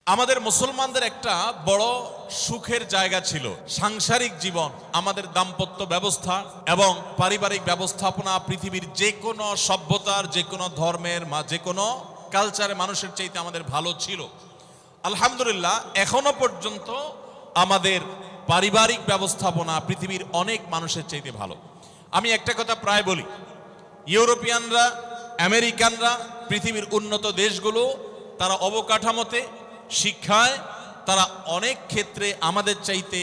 আমাদের মুসলমানদের একটা বড় সুখের জায়গা ছিল সাংসারিক জীবন, আমাদের দাম্পত্য ব্যবস্থা এবং পারিবারিক ব্যবস্থাপনা পৃথিবীর যে কোনো সভ্যতার, যে কোনো ধর্মের, যে কোনো কালচারে মানুষের চাইতে আমাদের ভালো ছিল। আলহামদুলিল্লাহ, এখনো পর্যন্ত আমাদের পারিবারিক ব্যবস্থাপনা পৃথিবীর অনেক মানুষের চাইতে ভালো। আমি একটা কথা প্রায় বলি, ইউরোপিয়ানরা, আমেরিকানরা, পৃথিবীর উন্নত দেশগুলো, তারা অবকাঠামোতে, শিক্ষায় তারা অনেক ক্ষেত্রে আমাদের চাইতে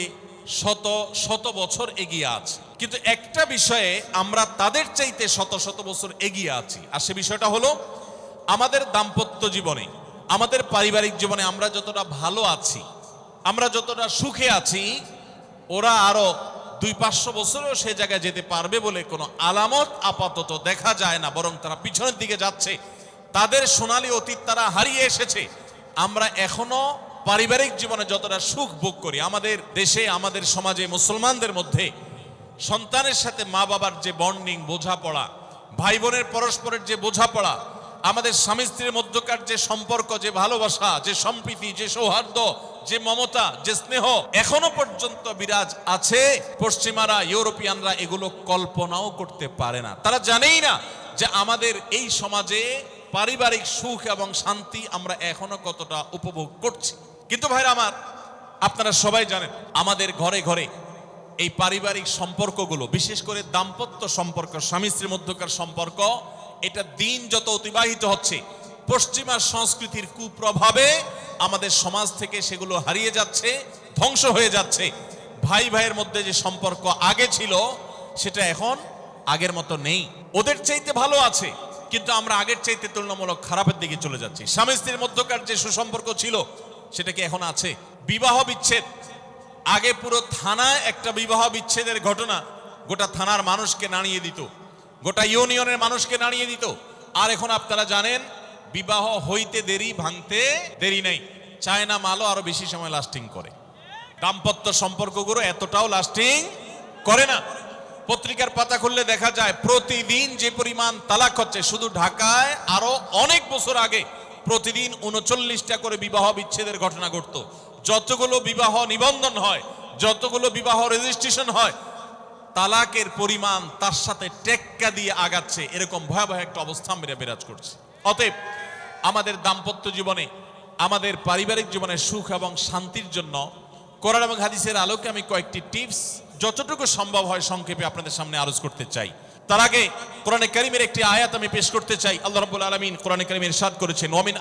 শত শত বছর এগিয়ে আছে। কিন্তু একটা বিষয়ে আমরা তাদের চাইতে শত শত বছর এগিয়ে আছি, আর সে বিষয়টা হলো আমাদের দাম্পত্য জীবনে, আমাদের পারিবারিক জীবনে আমরা যতটা ভালো আছি, আমরা যতটা সুখে আছি, ওরা আরো 200-500 বছরেও সে জায়গায় যেতে পারবে বলে কোনো আলামত আপাতত দেখা যায় না, বরং তারা পিছনের দিকে যাচ্ছে। তাদের সোনালী অতীত তারা হারিয়ে এসেছে। আমরা এখনো পারিবারিক জীবনে যতটা সুখ ভোগ করি, আমাদের দেশে, আমাদের সমাজে, মুসলমানদের মধ্যে সন্তানের সাথে মা বাবার যে বন্ডিং, বোঝাপড়া, ভাই বোনের পরস্পরের যে বোঝাপড়া, আমাদের স্বামী স্ত্রীর মধ্যকার যে সম্পর্ক, যে ভালোবাসা, যে সম্প্রীতি, যে সৌহার্দ্য, যে মমতা, যে স্নেহ এখনো পর্যন্ত বিরাজ আছে। পশ্চিমারা, ইউরোপিয়ানরা এগুলো কল্পনাও করতে পারে না। তারা জানেই না যে আমাদের এই সমাজে পারিবারিক সুখ এবং শান্তি আমরা এখনো কতটা উপভোগ করছি। কিন্তু ভাইরা আমার, আপনারা সবাই জানেন আমাদের ঘরে ঘরে এই পারিবারিক সম্পর্কগুলো, বিশেষ করে দাম্পত্য সম্পর্ক, স্বামী স্ত্রীর মধ্যকার সম্পর্ক, এটা দিন যত অতিবাহিত হচ্ছে, পশ্চিমা সংস্কৃতির কুপ্রভাবে আমাদের সমাজ থেকে সেগুলো হারিয়ে যাচ্ছে, ধ্বংস হয়ে যাচ্ছে। ভাই ভাইয়ের মধ্যে যে সম্পর্ক আগে ছিল, সেটা এখন আগের মতো নেই। ওদের চাইতে ভালো আছে, কিন্তু আমরা আগের চাইতে তুলনামূলক খারাপের দিকে চলে যাচ্ছি। স্বামী স্ত্রীর মধ্যকার যে সুসম্পর্ক ছিল, সেটা কি এখন আছে? বিবাহ বিচ্ছেদ, আগে পুরো থানায় একটা বিবাহ বিচ্ছেদের ঘটনা গোটা থানার মানুষকে নাড়িয়ে দিত, গোটা ইউনিয়নের মানুষকে নাড়িয়ে দিত। আর এখন আপনারা জানেন, বিবাহ হইতে দেরি, ভাঙতে দেরি নেই। চায়না মালও আরো বেশি সময় লাস্টিং করে, দাম্পত্য সম্পর্কগুলো এতটাও লাস্টিং করে না। পত্রিকার পাতা খুললে দেখা যায় প্রতিদিন যে পরিমাণ তালাক হচ্ছে, শুধু ঢাকায় আরো অনেক বছর আগে প্রতিদিন 39টা করে বিবাহ বিচ্ছেদের ঘটনা ঘটতো। যতগুলো বিবাহ নিবন্ধন হয়, যতগুলো বিবাহ রেজিস্ট্রেশন হয়, তালাকের পরিমাণ তার সাথে টেক্কা দিয়ে আগাচ্ছে। এরকম ভয়াবহ একটা অবস্থা বিরাজ করছে। অতএব আমাদের দাম্পত্য জীবনে, আমাদের পারিবারিক জীবনে সুখ এবং শান্তির জন্য কোরআন এবং হাদিসের আলোকে আমি কয়েকটি টিপস যতটুকু সম্ভব হয় সংক্ষেপে আপনাদের সামনে আলোচ করতে চাই। তার আগে কোরআনে কারীমের একটি আয়াত আমি পেশ করতে চাই। আল্লাহ রাব্বুল আলামিন কোরআনে কারীমে ইরশাদ করেছেন, ওমিন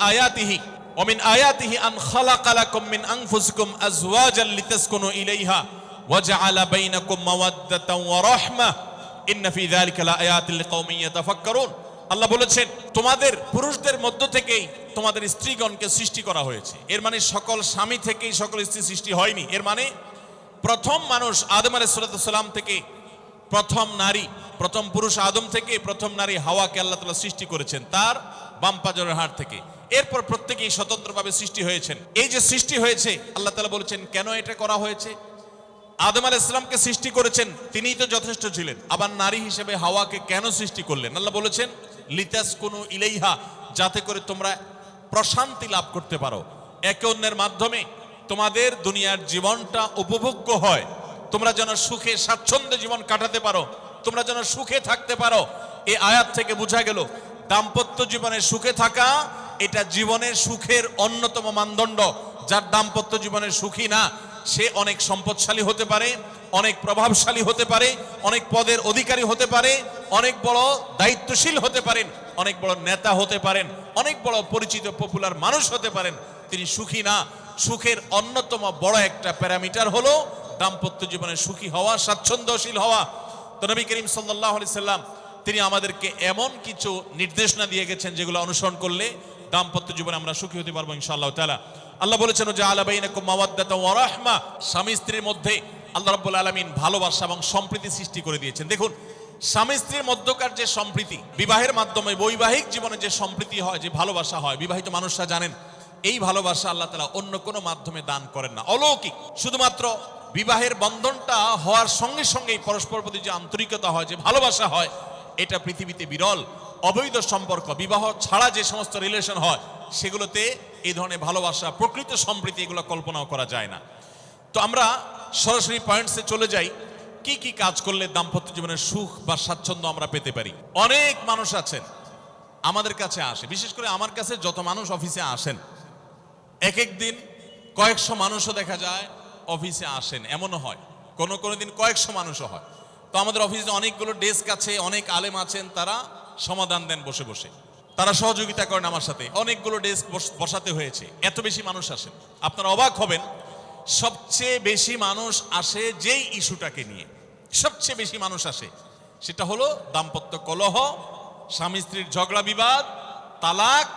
আয়াতিহি আন খালাকা লাকুম মিন আনফুসিকুম আজওয়াজান লিতাসকুনু ইলাইহা ওয়া জাআলা বাইনাকুম মাওয়াদ্দাতান ওয়া রাহমাহ ইন্না ফি যালিকা লাআয়াতিন লিকাওমিন ইয়াতাফাক্কারুন। আল্লাহ বলেছেন, তোমাদের পুরুষদের মধ্য থেকেই তোমাদের স্ত্রীগণকে সৃষ্টি করা হয়েছে। এর মানে সকল স্বামী থেকেই সকল স্ত্রী সৃষ্টি হয়নি। এর মানে প্রথম মানুষ আদম আলাইহিস সালাম থেকে প্রথম নারী, প্রথম পুরুষ আদম থেকে প্রথম নারী হাওয়াকে আল্লাহ তাআলা সৃষ্টি করেছেন তার বাম পাজরের হাড় থেকে। এরপর প্রত্যেকেই স্বতন্ত্রভাবে সৃষ্টি হয়েছেন। এই যে সৃষ্টি হয়েছে, আল্লাহ তাআলা বলেছেন কেন এটা করা হয়েছে। আদম আলাইহিস সালামকে সৃষ্টি করেছেন, তিনিই তো যথেষ্ট ছিলেন। আবার নারী হিসেবে হাওয়াকে কেন সৃষ্টি করলেন? আল্লাহ বলেছেন লিতাসকুনু ইলাইহা, যাতে করে তোমরা প্রশান্তি লাভ করতে পারো, একে অন্যের মাধ্যমে তোমাদের দুনিয়ার জীবনটা উপভোগ্য হয়, তোমরা যেন সুখে স্বাচ্ছন্দ্যে জীবন কাটাতে পারো, তোমরা যেন সুখে থাকতে পারো। এই আয়াত থেকে বোঝা গেল দাম্পত্য জীবনে সুখে থাকা এটা জীবনের সুখের অন্যতম মানদণ্ড। যার দাম্পত্য জীবনে সুখী না, সে অনেক সম্পদশালী হতে পারে, অনেক প্রভাবশালী হতে পারে, অনেক পদের অধিকারী হতে পারে, অনেক বড় দায়িত্বশীল হতে পারেন, অনেক বড় নেতা হতে পারেন, অনেক বড় পরিচিত পপুলার মানুষ হতে পারেন। তিনি সুখী না। সুখের অন্যতম বড় একটা প্যারামিটার হলো দাম্পত্য জীবনে সুখী হওয়া, স্বাচ্ছন্দ্যশীল হওয়া। তো নবী করিম সাল্লাল্লাহু আলাইহি সাল্লাম তিনি আমাদেরকে এমন কিছু নির্দেশনা দিয়ে গেছেন যেগুলো অনুসরণ করলে দাম্পত্য জীবনে আমরা সুখী হতে পারবো ইনশাআল্লাহ তাআলা। আল্লাহ বলেছেন যে আলা বাইনাকুম মাওয়াদ্দাতান ওয়া রাহমা, স্বামী স্ত্রীর মধ্যে আল্লাহ রাব্বুল আলামিন ভালোবাসা এবং সম্প্রীতি সৃষ্টি করে দিয়েছেন। দেখুন, স্বামী স্ত্রীর মধ্যকার যে সম্প্রীতি, বিবাহের মাধ্যমে বৈবাহিক জীবনে যে সম্প্রীতি হয়, যে ভালোবাসা হয়, বিবাহিত মানুষরা জানেন এই ভালোবাসা আল্লাহ তাআলা অন্য কোনো মাধ্যমে দান করেন না, অলৌকিক। শুধুমাত্র বিবাহের বন্ধনটা হওয়ার সঙ্গে সঙ্গেই পরস্পর প্রতি যে আন্তরিকতা হয়, যে ভালোবাসা হয়, এটা পৃথিবীতে বিরল। অবৈধ সম্পর্ক, বিবাহ ছাড়া যে সমস্ত রিলেশন হয় সেগুলোতে এই ধরনের ভালোবাসা, প্রকৃত সম্প্রীতি এগুলো কল্পনাও করা যায় না। তো আমরা সরাসরি পয়েন্টসে চলে যাই, কি কি কাজ করলে দাম্পত্য জীবনের সুখ বা স্বাচ্ছন্দ্য আমরা পেতে পারি। অনেক মানুষ আছেন আমাদের কাছে আসে, বিশেষ করে আমার কাছে যত মানুষ অফিসে আসেন, এক এক দিন কয়েকশো মানুষও দেখা যায় অফিসে আসেন, এমনও হয় কোনো দিন কয়েকশো মানুষও হয়। তো আমাদের অফিসে অনেকগুলো ডেস্ক আছে, অনেক আলেম আছেন, তারা সমাধান দেন বসে বসে, তারা সহযোগিতা করেন আমার সাথে। অনেকগুলো ডেস্ক বসাতে হয়েছে, এত বেশি মানুষ আসেন। আপনারা অবাক হবেন, সবচেয়ে বেশি মানুষ আসে যেই ইস্যুটাকে নিয়ে, সবচেয়ে বেশি মানুষ আসে সেটা হলো দাম্পত্য কলহ, স্বামী স্ত্রীর ঝগড়া বিবাদ, তালাক,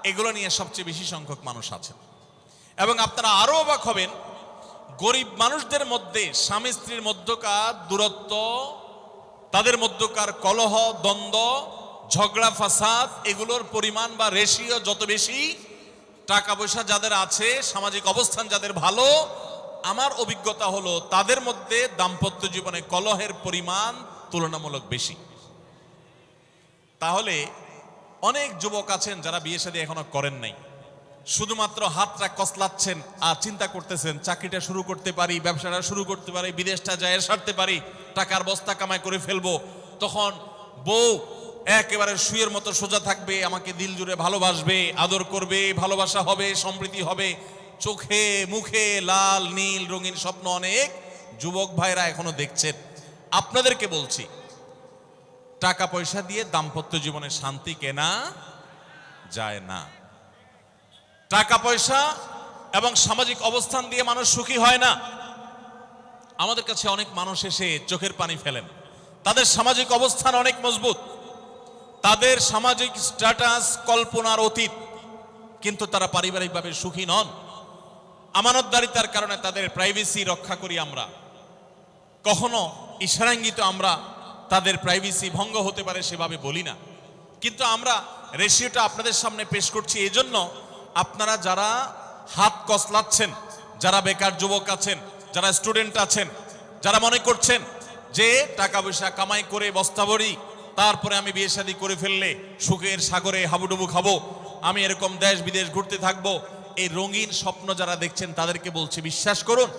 এগুলো নিয়ে সবচেয়ে বেশি সংখ্যক মানুষ আছেন। এবং আপনারা আরো অবাক হবেন, গরিব মানুষদের মধ্যে স্বামী স্ত্রীর মধ্যকার দূরত্ব, তাদের মধ্যকার কলহ, দ্বন্দ্ব, ঝগড়া, ফাসাদ, এগুলোর পরিমাণ বা রেশিও যত বেশি, টাকা পয়সা যাদের আছে, সামাজিক অবস্থান যাদের ভালো, আমার অভিজ্ঞতা হলো তাদের মধ্যে দাম্পত্য জীবনে কলহের পরিমাণ তুলনামূলক বেশি। তাহলে অনেক যুবক আছেন যারা বিয়ে শাদী এখনো করেন নাই, শুধুমাত্র হাতটা কসলাচ্ছেন আর চিন্তা করতেছেন চাকরিটা শুরু করতে পারি, ব্যবসাটা শুরু করতে পারি, বিদেশটা যায় সারতে পারি, টাকার বস্তা কামাই করে ফেলবো। তখন বউ একেবারে শুয়ের মতো সোজা থাকবে, আমাকে দিল জুড়ে ভালোবাসবে, আদর করবে, ভালোবাসা হবে, সম্প্রীতি হবে। চোখে মুখে লাল নীল রঙিন স্বপ্ন অনেক যুবক ভাইরা এখনো দেখছেন। আপনাদেরকে বলছি, টাকা পয়সা দিয়ে দাম্পত্য জীবনে শান্তি কেনা যায় না। টাকা পয়সা এবং সামাজিক অবস্থান দিয়ে মানুষ সুখী হয় না। আমাদের কাছে অনেক মানুষ এসে চোখের পানি ফেলেন, তাদের সামাজিক অবস্থান অনেক মজবুত, তাদের সামাজিক স্ট্যাটাস কল্পনার অতীত, কিন্তু তারা পারিবারিকভাবে সুখী নন। আমানতদারিতার কারণে তাদের প্রাইভেসি রক্ষা করি আমরা, কখনো ইশারাঙ্গিত আমরা তাদের প্রাইভেসি ভঙ্গ হতে পারে সেভাবে বলি না। কিন্তু আমরা রেশিওটা আপনাদের সামনে পেশ করছি এজন্য, আপনারা যারা হাত কসলাচ্ছেন, যারা বেকার যুবক আছেন, যারা স্টুডেন্ট আছেন, যারা মনে করছেন যে টাকা পয়সা কামাই করে বস্তাভরি তারপরে আমি বিয়ে শাদী করে ফেললে সুখের সাগরে হাবুডুবু খাবো, আমি এরকম দেশ বিদেশ ঘুরতে থাকবো, এই রঙিন স্বপ্ন যারা দেখছেন তাদেরকে বলছি, বিশ্বাস করুন,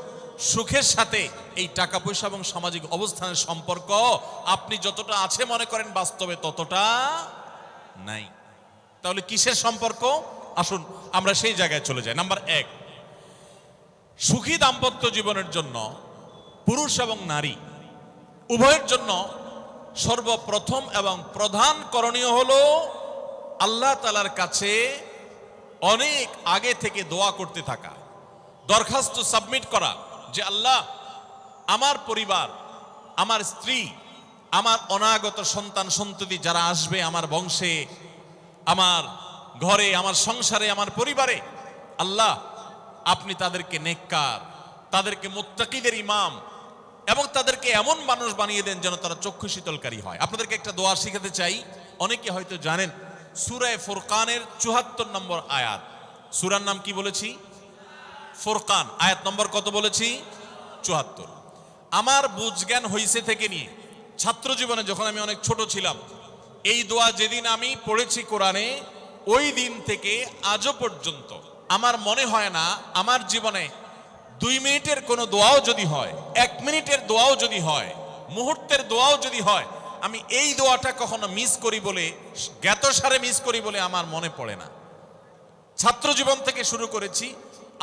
সুখের সাথে এই টাকা পয়সা এবং সামাজিক অবস্থানের সম্পর্ক আপনি যতটা আছে মনে করেন বাস্তবে ততটা নাই। তাহলে কিসের সম্পর্ক? আসুন আমরা সেই জায়গায় চলে যাই। নাম্বার 1, সুখী দাম্পত্য জীবনের জন্য পুরুষ এবং নারী উভয়ের জন্য সর্বপ্রথম এবং প্রধান করণীয় হলো আল্লাহ তাআলার কাছে অনেক আগে থেকে দোয়া করতে থাকা, দরখাস্ত সাবমিট করা যে আল্লাহ, আমার পরিবার, আমার স্ত্রী, আমার অনাগত সন্তান সন্ততি যারা আসবে আমার বংশে, আমার ঘরে, আমার সংসারে, আমার পরিবারে, আল্লাহ আপনি তাদেরকে নেককার, তাদেরকে মুত্তাকিদের ইমাম এবং তাদেরকে এমন মানুষ বানিয়ে দেন যেন তারা চক্ষু শীতলকারী হয়। আপনাদেরকে একটা দোয়া শিখাতে চাই, অনেকে হয়তো জানেন, সূরা ফুরকানের ৭৪ নম্বর আয়াত। সূরার নাম কি বলেছি? ফুরকান। আয়াত নম্বর কত বলেছি? ৭৪। আমার বুঝ জ্ঞান হইছে থেকে নিয়ে ছাত্র জীবনে যখন আমি অনেক ছোট ছিলাম, এই দোয়া যেদিন আমি পড়েছি কোরআনে, ওই দিন থেকে আজও পর্যন্ত আমার মনে হয় না আমার জীবনে 2 মিনিটের কোনো দোয়াও যদি হয়, 1 মিনিটের দোয়াও যদি হয়, মুহূর্তের দোয়াও যদি হয়, আমি এই দোয়াটা কখনো মিস করি বলে, জ্ঞাতসারে মিস করি বলে আমার মনে পড়ে না। ছাত্র জীবন থেকে শুরু করেছি,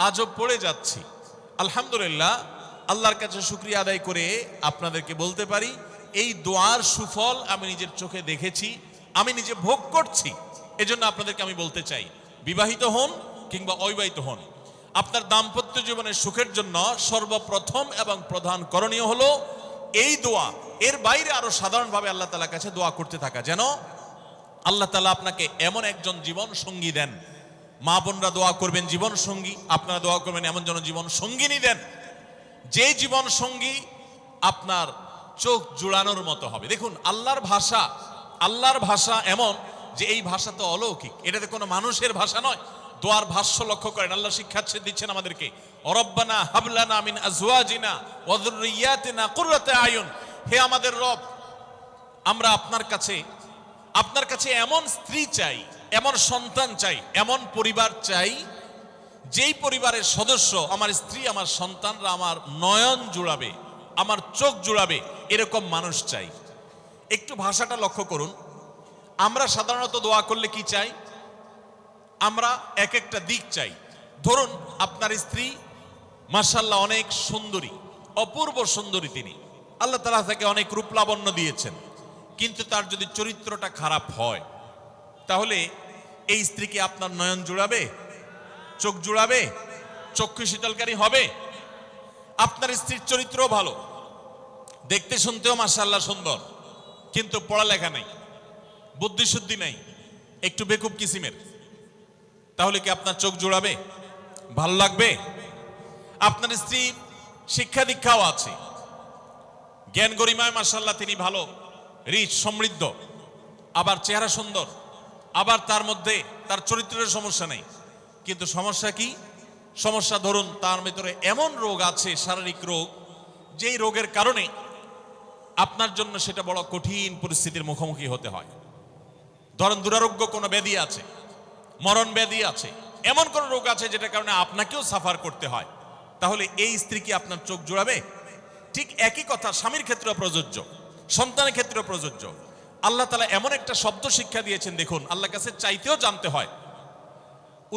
আজও পড়ে যাচ্ছি। আলহামদুলিল্লাহ, আল্লাহর কাছে শুকরিয়া আদায় করে আপনাদেরকে বলতে পারি, এই দোয়ার সুফল আমি নিজের চোখে দেখেছি, আমি নিজে ভোগ করছি। এজন্য আপনাদেরকে আমি বলতে চাই, বিবাহিত হন কিংবা অবিবাহিত হন, আপনার দাম্পত্য জীবনের সুখের জন্য সর্বপ্রথম এবং প্রধান করণীয় হলো এই দোয়া। এর বাইরে আরো সাধারণভাবে আল্লাহ তাআলার কাছে দোয়া করতে থাকা, যেন আল্লাহ তাআলা আপনাকে এমন একজন জীবন সঙ্গী দেন। মা বোনরা দোয়া করবেন জীবন সঙ্গী, আপনারা দোয়া করবেন এমন যেন জীবন সঙ্গিনী দেন, যে জীবন সঙ্গী আপনার চোখ জুড়ানোর মতো হবে। দেখুন, আল্লাহর ভাষা এমন যে এই ভাষা তো অলৌকিক, এটাতে কোনো মানুষের ভাষা নয়। দোয়ার ভাষ্য লক্ষ্য করেন, আল্লাহ শিক্ষা দিচ্ছেন আমাদেরকে, রব্বানা হাবলানা মিন আজওয়াজিনা ওয়া যুররিয়াতিনা কুররাতা আয়ুন। হে আমাদের রব, আমরা আপনার কাছে আপনার কাছে এমন স্ত্রী চাই, এমন সন্তান চাই, এমন পরিবার চাই যেই পরিবারের সদস্য, আমার স্ত্রী, আমার সন্তানরা আমার নয়ন জুড়াবে, আমার চোখ জুড়াবে, এরকম মানুষ চাই। একটু ভাষাটা লক্ষ্য করুন। আমরা সাধারণত দোয়া করলে কি চাই? আমরা এক একটা দিক চাই। ধরুন আপনার স্ত্রী মাশাআল্লাহ অনেক সুন্দরী, অপূর্ব সুন্দরী, তিনি আল্লাহ তাআলা তাকে অনেক রূপ লাবণ্য দিয়েছেন, কিন্তু তার যদি চরিত্রটা খারাপ হয়, তাহলে এই স্ত্রীকে আপনার নয়ন জুড়াবে, চোখ জুড়াবে, চক্ষু শীতলকারী হবে? আপনার স্ত্রীর চরিত্রও ভালো, দেখতে শুনতেও মাশাআল্লাহ সুন্দর, কিন্তু পড়ালেখা নেই, বুদ্ধিশুদ্ধি নেই, একটু বেকুব কিসিমের, তাহলে কি আপনার চোখ জুড়াবে? ভালো লাগবে? আপনার স্ত্রী শিক্ষা দীক্ষাও আছে, জ্ঞান গরিমায় মাশাআল্লাহ তিনি ভালো, রিচ, সমৃদ্ধ, আবার চেহারা সুন্দর, আবার তার মধ্যে তার চরিত্রের সমস্যা নেই, কিন্তু সমস্যা কি? সমস্যা ধরুন তার ভিতরে এমন রোগ আছে, শারীরিক রোগ, যেই রোগের কারণে আপনার জন্য সেটা বড় কঠিন পরিস্থিতির মুখোমুখি হতে হয়। ধরেন দুরারোগ্য কোনো ব্যাধি আছে, মরণ ব্যাধি আছে, এমন কোন রোগ আছে যেটার কারণে আপনাকেও সাফার করতে হয়, তাহলে এই স্ত্রী কি আপনার চোখ জুড়াবে? ঠিক একই কথা স্বামীর ক্ষেত্রেও প্রযোজ্য, সন্তানের ক্ষেত্রেও প্রযোজ্য। আল্লাহ তাআলা এমন একটা শব্দ শিক্ষা দিয়েছেন, দেখুন, আল্লাহর কাছে চাইতেও জানতে হয়।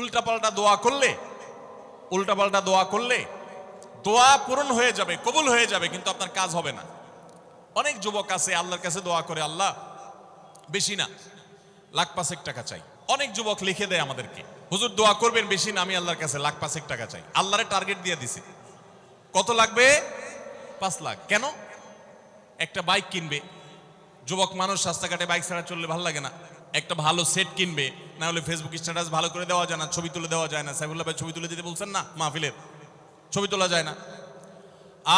উল্টাপাল্টা দোয়া করলে দোয়া পূরণ হয়ে যাবে, কবুল হয়ে যাবে, কিন্তু আপনার কাজ হবে না। অনেক যুবক আছে আল্লাহর কাছে দোয়া করে, আল্লাহ বেশি না, লাখ 5 টাকা চাই। অনেক যুবক লিখে দেয় আমাদেরকে, হুজুর দোয়া করবেন, বেশি না, আমি আল্লাহর কাছে লাখ 5 টাকা চাই। আল্লাহরে টার্গেট দিয়ে দিছে, কত লাগবে? 5 লাখ। কেন? একটা বাইক কিনবে, যুবক মানুষ, রাস্তাঘাটে বাইক ছাড়া চললে ভালো লাগে না, একটা ভালো সেট কিনবে, না হলে ফেসবুক স্ট্যাটাস ভালো করে দেওয়া যায় না, ছবি তুলে দেওয়া যায় না। সাইফুল্লাহ ভাই ছবি তুলে দিতে বলছেন না, মাহফিলের ছবি তোলা যায় না।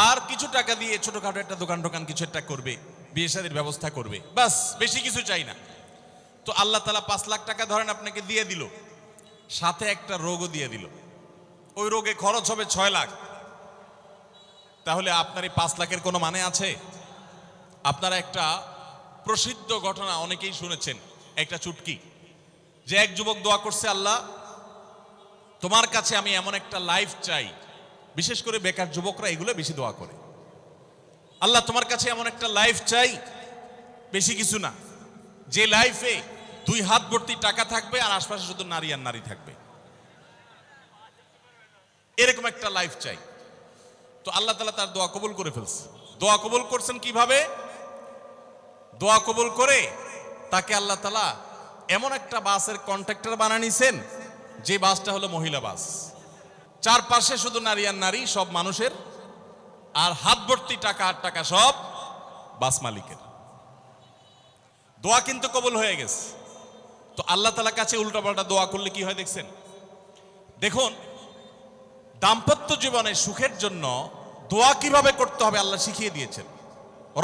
আর কিছু টাকা দিয়ে ছোটখাটো একটা দোকান কিছু একটা করবে, বিয়ে শাদীর ব্যবস্থা করবে, বাস, বেশি কিছু চাই না। তো আল্লাহ তাআলা 5 লাখ টাকা ধরেন আপনাকে দিয়ে দিল, সাথে একটা রোগও দিয়ে দিল, ওই রোগে খরচ হবে 6 লাখ। তাহলে আপনার এই 5 লাখের কোনো মানে আছে? আপনারা একটা প্রসিদ্ধ ঘটনা অনেকেই শুনেছেন, একটা চুটকি, যে এক যুবক দোয়া করছে, আল্লাহ তোমার কাছে আমি এমন একটা লাইফ চাই, বিশেষ করে বেকার যুবকরা এগুলো বেশি দোয়া করে, আল্লাহ তোমার কাছে এমন একটা লাইফ চাই, বেশি কিছু না, যে লাইফে 2 হাত ভর্তি টাকা থাকবে আর আশপাশে শুধু নারী আর নারী থাকবে, এরকম একটা লাইফ চাই। তো আল্লাহ তাআলা তার দোয়া কবুল করে ফেলছে। দোয়া কবুল করছেন কিভাবে? দোয়া কবুল করে তাকে আল্লাহ তাআলা এমন একটা বাসের কন্ট্রাক্টর বানিয়ে নিছেন, যে বাসটা হলো মহিলা বাস, চারপাশে শুধু নারী আর নারী, সব মানুষের, আর হাত ভর্তি টাকা আর টাকা সব বাস মালিকের। দোয়া কিন্তু কবুল হয়ে গেছে। তো আল্লাহ তাআলার কাছে উল্টাপাল্টা দোয়া করলে কি হয় দেখছেন? দেখুন, দাম্পত্য জীবনে সুখের জন্য দোয়া কিভাবে করতে হবে আল্লাহ শিখিয়ে দিয়েছেন।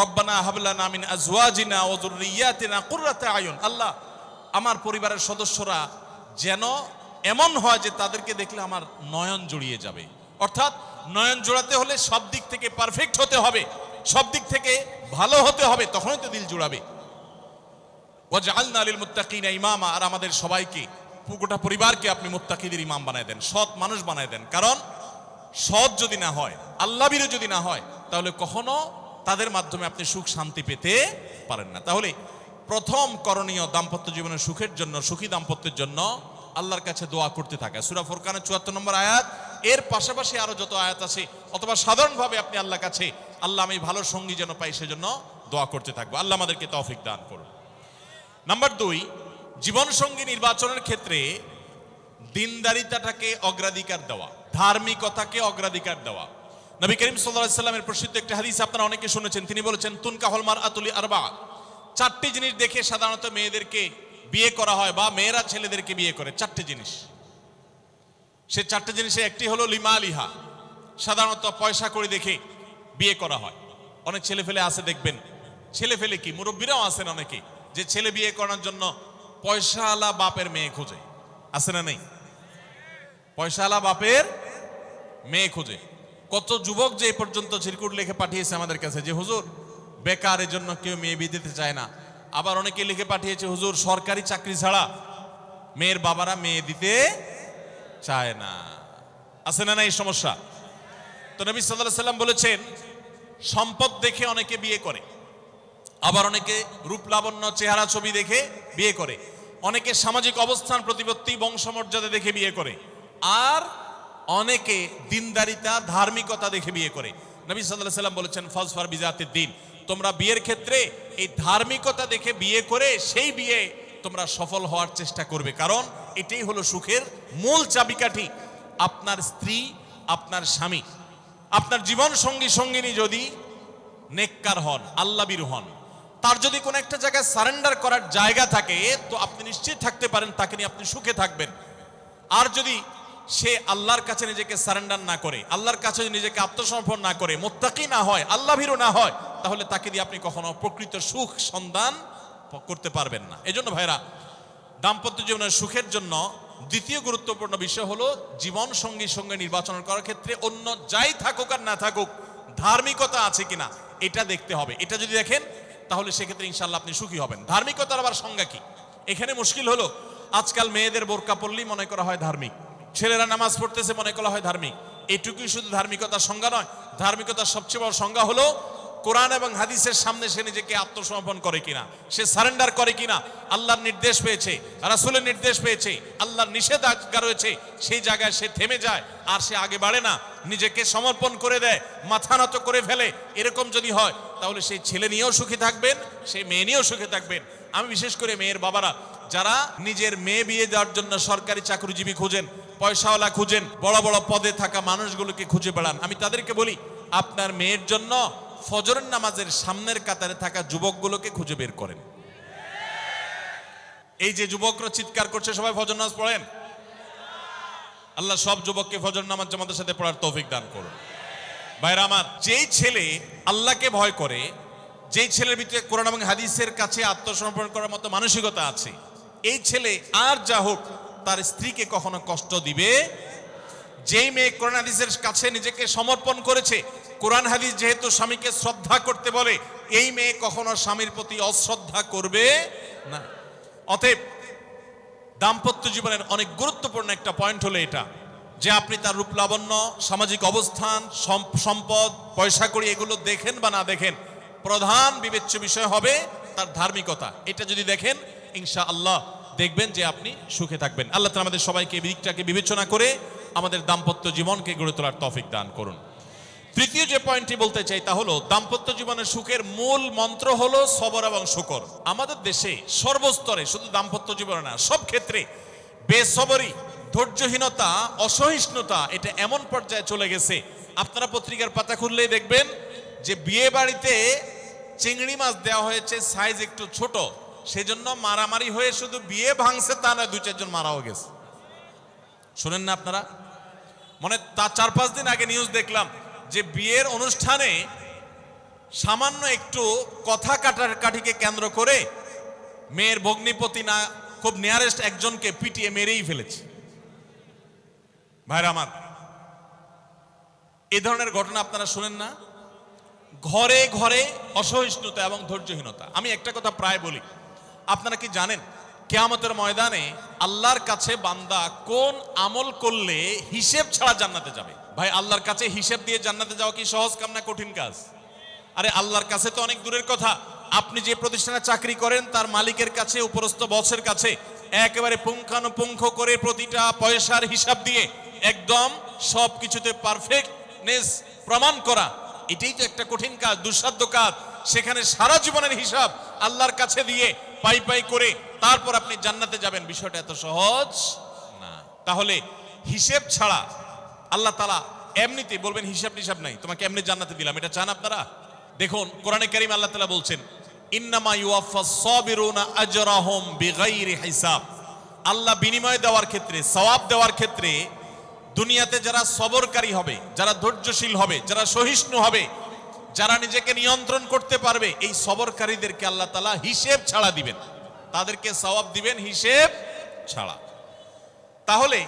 রব্বানা হাব লানা মিন আজওয়াজিনা ওয়া যুররিয়াতিনা কুররাতা আয়ুন, আল্লাহ আমার পরিবারের সদস্যরা যেন এমন হয় যে তাদেরকে দেখলে আমার নয়ন জুড়িয়ে যাবে। অর্থাৎ নয়ন জোড়াতে হলে সব দিক থেকে পারফেক্ট হতে হবে, সব দিক থেকে ভালো হতে হবে, তখনই তো দিল জুড়াবে। ওয়াজআলনা লিল মুত্তাকিনা ইমামা, আর আমাদের সবাইকে, গোটা পরিবারকে আপনি মুত্তাকিদের ইমাম বানায় দেন, সৎ মানুষ বানায় দেন। কারণ সৎ যদি না হয়, আল্লাহভীরু যদি না হয়, তাহলে কখনো তাদের মাধ্যমে আপনি সুখ শান্তি পেতে পারেন না। তাহলে প্রথম করণীয় দাম্পত্য জীবনের সুখের জন্য, সুখী দাম্পত্যের জন্য আল্লাহর কাছে দোয়া করতে থাকা। সূরা ফুরকানের ৭৪ নম্বর আয়াত, এর পাশাপাশি আরো যত আয়াত আছে, অথবা সাধারণভাবে আপনি আল্লাহর কাছে, আল্লাহ আমি ভালো সঙ্গী যেন পাই, সেজন্য দোয়া করতে থাকবো। আল্লাহ আমাদেরকে তৌফিক দান করুন। নাম্বার 2, জীবন সঙ্গী নির্বাচনের ক্ষেত্রে দিনদারিতাটাকে অগ্রাধিকার দেওয়া, ধার্মিকতাকে অগ্রাধিকার দেওয়া। নবী করিম সাল্লাল্লাহু আলাইহি সাল্লামের প্রসিদ্ধ একটা হাদিস আপনারা অনেকে শুনেছেন, তিনি বলেছেন, তুনকাহুল মারআতু লিআরবা, 4টি জিনিস দেখে সাধারণত মেয়েদেরকে বিয়ে করা হয়, বা মেয়েরা ছেলেদেরকে বিয়ে করে। 4টি জিনিস, সে 4টি জিনিসে একটি হলো লিমালিহা, সাধারণত পয়সা করে দেখে বিয়ে করা হয়। অনেক ছেলে ফেলে আছে দেখবেন, ছেলে ফেলে কি মুরব্বীরাও আছেন অনেকে, যে ছেলে বিয়ে করার জন্য পয়সাওয়ালা বাপের মেয়ে খোঁজে, আছে না নেই? পয়সাওয়ালা বাপের মেয়ে খোঁজে। কত যুবক যে এই পর্যন্ত চিরকুট লিখে পাঠিয়েছে আমাদের কাছে, যে হুজুর বেকারের জন্য কেউ মেয়ে বিয়ে দিতে চায় না, আবার অনেকে লিখে পাঠিয়েছে, হুজুর সরকারি চাকরি ছাড়া মেয়ের বাবারা মেয়ে দিতে চায় না। আছে না এই সমস্যা? তো নবী সাল্লাল্লাহু আলাইহি সাল্লাম বলেছেন, সম্পদ দেখে অনেকে বিয়ে করে, আবার অনেকে রূপ লাবণ্য চেহারা ছবি দেখে বিয়ে করে, অনেকে সামাজিক অবস্থান প্রতিপত্তি বংশমর্যাদা দেখে বিয়ে করে, আর অনেকে দিনদারিতা ধার্মিকতা দেখে বিয়ে করে। নবী সাল্লাল্লাহু আলাইহি সাল্লাম বলেছেন, ফাজফার বিজাতিদ দ্বীন, তোমরা বিয়ের ক্ষেত্রে এই ধার্মিকতা দেখে বিয়ে করে সেই বিয়ে তোমরা সফল হওয়ার চেষ্টা করবে, কারণ এটাই হলো সুখের মূল চাবিকাঠি। আপনার স্ত্রী, আপনার স্বামী, আপনার জীবন সঙ্গী সঙ্গিনী যদি নেককার হন, আল্লাহভীরু হন, তার যদি কোনো একটা জায়গায় সারেন্ডার করার জায়গা থাকে, তো আপনি নিশ্চিত থাকতে পারেন তাকে নিয়ে আপনি সুখে থাকবেন। আর যদি সে আল্লাহর কাছে নিজেকে সারেন্ডার না করে, আল্লাহর কাছে নিজেকে আত্মসমর্পণ না করে, মুত্তাকি না হয়, আল্লাহভীরু না হয়, তাহলে তাকে দিয়ে আপনি কখনো প্রকৃত সুখ সন্ধান করতে পারবেন না। এজন্য ভাইরা, দাম্পত্য জীবনের সুখের জন্য দ্বিতীয় গুরুত্বপূর্ণ বিষয় হলো জীবন সঙ্গী সঙ্গে নির্বাচন করার ক্ষেত্রে অন্য যাই থাকুক আর না থাকুক, ধার্মিকতা আছে কিনা এটা দেখতে হবে। এটা যদি দেখেন তাহলে সেক্ষেত্রে ইনশাআল্লাহ আপনি সুখী হবেন। ধার্মিকতার আবার সংজ্ঞা কি? এখানে মুশকিল হলো, আজকাল মেয়েদের বোরকা পরলেই মনে করা হয় ধার্মিক, ছেলেরা নামাজ পড়তেছে মনে করা হয় ধার্মিক। এটুকুই শুধু ধার্মিকতার সংজ্ঞা নয়। ধার্মিকতার সবচেয়ে বড় সংজ্ঞা হলো কোরআন এবং হাদিসের সামনে সে নিজেকে আত্মসমর্পণ করে কিনা, সে সারেন্ডার করে কিনা, আল্লাহর নির্দেশ পেয়েছে, রাসূলের নির্দেশ পেয়েছে, আল্লাহর নিষেধাজ্ঞা রয়েছে, সেই জায়গায় সে থেমে যায় আর সে আগে বাড়ে না, নিজেকে সমর্পণ করে দেয়, মাথা নত করে ফেলে। এরকম যদি হয় তাহলে সেই ছেলে নিয়েও সুখী থাকবেন, সেই মেয়ে নিয়েও সুখী থাকবেন। আমি বিশেষ করে মেয়ের বাবারা যারা নিজের মেয়ে বিয়ে দেওয়ার জন্য সরকারি চাকরিজীবী খুঁজেন, পয়সাওয়ালা খুঁজেন, বড় বড় পদে থাকা মানুষগুলোকে খুঁজে বেড়ান, আমি তাদেরকে বলি, আপনার মেয়ের জন্য ফজরের নামাজের সামনের কাতারে থাকা যুবকগুলোকে খুঁজে বের করেন। এই যে যুবকরা চিৎকার করছে, সবাই ফজর নামাজ পড়েন? আল্লাহ সব যুবককে ফজর নামাজ জামাতের সাথে পড়ার তৌফিক দান করুন। ভাইরা আমার, যেই ছেলে আল্লাহকে ভয় করে, যেই ছেলের ভিতরে কোরআন এবং হাদিসের কাছে আত্মসমর্পণ করার মতো মানসিকতা আছে, এই ছেলে আর যা হোক তার স্ত্রীকে কখনো কষ্ট দিবে। যেই মেয়ে কোরআন হাদিসের কাছে নিজেকে সমর্পণ করেছে, কোরআন হাদিস যেহেতু স্বামীকে শ্রদ্ধা করতে বলে, এই মেয়ে কখনো স্বামীর প্রতি অশ্রদ্ধা করবে না। অতএব দাম্পত্য জীবনের অনেক গুরুত্বপূর্ণ একটা পয়েন্ট হলো এটা, যে আপনি তার রূপ লাবণ্য, সামাজিক অবস্থান, সম্পদ, পয়সা কড়ি এগুলো দেখেন বা না দেখেন, প্রধান বিবেচ্য বিষয় হবে তার ধার্মিকতা। এটা যদি দেখেন ইনশাআল্লাহ দেখবেন যে আপনি সুখে থাকবেন। আল্লাহ তাআলা আমাদের সবাইকে এই দিকটাকে বিবেচনা করে আমাদের দাম্পত্য জীবনকে গড়ে তোলার তৌফিক দান করুন। তৃতীয় যে পয়েন্টটি বলতে চাই তা হলো, দাম্পত্য জীবনের সুখের মূল মন্ত্র হলো সবর এবং শুকর। আমাদের দেশে সর্বস্তরে, শুধু দাম্পত্য জীবনে না, সব ক্ষেত্রে বেসবরি, ধৈর্যহীনতা, অসহিষ্ণুতা এটা এমন পর্যায়ে চলে গেছে, আপনারা পত্রিকার পাতা খুললেই দেখবেন যে বিয়ে বাড়িতে চিংড়ি মাছ দেওয়া হয়েছে সাইজ একটু ছোট, সেজন্য মারামারি হয়ে শুধু বিয়ে ভাঙছে তা নয়, 2-4 জন মারাও গেছে। শোনেন না আপনারা? মানে তা 4-5 দিন আগে নিউজ দেখলাম যে বিয়ের অনুষ্ঠানে সামান্য একটু কথা কাটাকাটিকে কেন্দ্র করে মেয়ের ভগ্নিপতি না খুব নিয়ারেস্ট একজনকে পিটিয়ে মেরেই ফেলেছে। ভাইরা আমার, এই ধরনের ঘটনা আপনারা শুনেন না? ঘরে ঘরে অসহিষ্ণুতা এবং ধৈর্যহীনতা। আমি একটা কথা প্রায় বলি, আপনারা কি জানেন কিয়ামতের ময়দানে আল্লাহর কাছে বান্দা কোন আমল করলে হিসেব ছাড়া জান্নাতে যাবে? ভাই, আল্লাহর কাছে হিসেব দিয়ে জান্নাতে যাওয়া কি সহজ কাম না কঠিন কাজ? আরে আল্লাহর কাছে তো অনেক দূরের কথা। আপনি যে প্রতিষ্ঠানে চাকরি করেন তার মালিকের কাছে, উপরস্থ বসের কাছে একেবারে পুঙ্খানুপুঙ্খ করে প্রতিটা পয়সার হিসাব দিয়ে একদম সবকিছুতে পারফেক্টনেস প্রমাণ করা, এটাই তো একটা কঠিন কাজ, দুঃসাধ্য কাজ। সেখানে সারা জীবনের হিসাব আল্লাহর কাছে দিয়ে পাই পাই করে তারপর আপনি জান্নাতে যাবেন, বিষয়টা এত সহজ না। তাহলে হিসেব ছাড়া আল্লাহ তাআলা এমনিতেই বলবেন হিসাব টিসাব নাই, তোমাকে এমনি জান্নাতে দিলাম, এটা চান আপনারা? দেখুন কোরআনে কারীম আল্লাহ তাআলা বলছেন, ইন্নামা ইউওয়াফাস সাবিরুনা আজরাহুম বিগাইরি হিসাব। আল্লাহ বিনিময় দেওয়ার ক্ষেত্রে, সওয়াব দেওয়ার ক্ষেত্রে দুনিয়াতে যারা সবরকারী হবে, যারা ধৈর্যশীল হবে, যারা সহিষ্ণু হবে, যারা নিজেকে নিয়ন্ত্রণ করতে পারবে, এই সবরকারীদেরকে আল্লাহ তাআলা হিসেব ছাড়া দিবেন, তাদেরকে সওয়াব দিবেন হিসেব ছাড়া। তাহলে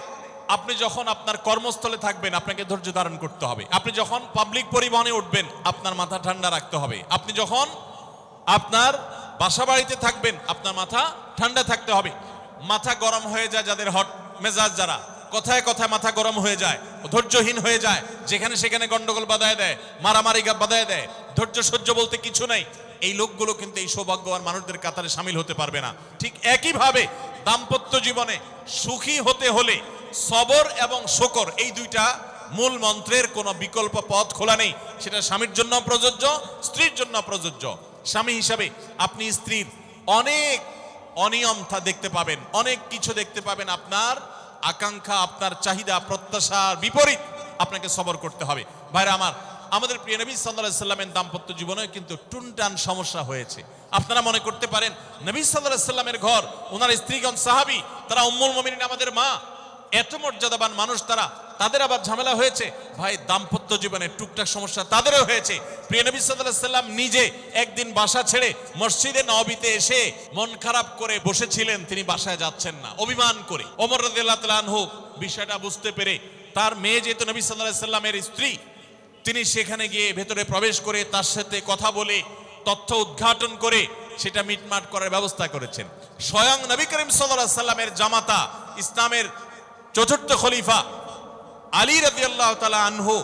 আপনি যখন আপনার কর্মস্থলে থাকবেন আপনাকে ধৈর্য ধারণ করতে হবে। আপনি যখন পাবলিক পরিবহনে উঠবেন আপনার মাথা ঠান্ডা রাখতে হবে। আপনি যখন আপনার বাসা বাড়িতে থাকবেন, আপনার মাথা ঠান্ডা থাকতে হবে। মাথা গরম হয়ে যায় যাদের, হট মেজাজ যারা, কথায় কথায় মাথা গরম হয়ে যায়, ধৈর্যহীন হয়ে যায়, যেখানে সেখানে গন্ডগোল বাধায় দেয়, মারামারি বাধায় দেয়, ধৈর্য সহ্য বলতে কিছু নেই, এই লোকগুলো কিন্তু এই সৌভাগ্যবান মানুষদের কাতারে সামিল হতে পারবে না। ঠিক একইভাবে দাম্পত্য জীবনে সুখী হতে হলে সবর এবং শকর, এই দুইটা মূল মন্ত্রের কোনো বিকল্প পথ খোলা নেই। সেটা স্বামীর জন্য প্রযোজ্য, স্ত্রীর জন্য প্রযোজ্য। স্বামী হিসাবে আপনি স্ত্রীর অনেক অনিয়ম দেখতে পাবেন, অনেক কিছু দেখতে পাবেন, আপনার আকাঙ্ক্ষা, আপনার চাহিদা, প্রত্যাশার বিপরীত, আপনাকে সবর করতে হবে। ভাইরা আমার, আমাদের প্রিয় নবী সাল্লাল্লাহু আলাইহি সাল্লামের দাম্পত্য জীবনে কিন্তু টুনটান সমস্যা হয়েছে। আপনারা মনে করতে পারেন নবী সাল্লাল্লাহু আলাইহি সাল্লামের ঘর, ওনার স্ত্রীগণ সাহাবী, তারা উম্মুল মুমিনিন আমাদের মা, এত মর্যাদাবান মানুষ তারা, তাদের আবার ঝামেলা হয়েছে। ভাই, দাম্পত্য জীবনে টুকটাক সমস্যা তাদেরও হয়েছে। প্রিয় নবী সাল্লাল্লাহু আলাইহি সাল্লাম নিজে একদিন বাসা ছেড়ে মসজিদে নববীতে এসে মন খারাপ করে বসেছিলেন, তিনি বাসায় যাচ্ছেন না, অভিমান করে। ওমর রাদিয়াল্লাহু তাআলা আনহু বিষয়টা বুঝতে পেরে, তার মেয়ে যেহেতু নবী সাল্লাল্লাহু আলাইহি সাল্লামের স্ত্রী, তিনি সেখানে গিয়ে ভেতরে প্রবেশ করে তার সাথে কথা বলে, তথ্য উদ্ঘাটন করে সেটা মিটমাট করার ব্যবস্থা করেছেন। স্বয়ং নবী করিম সাল্লাল্লাহু আলাইহি সাল্লামের জামাতা, ইসলামের চতুর্থ খলিফা আলী রাদিয়াল্লাহু তাআলা আনহু,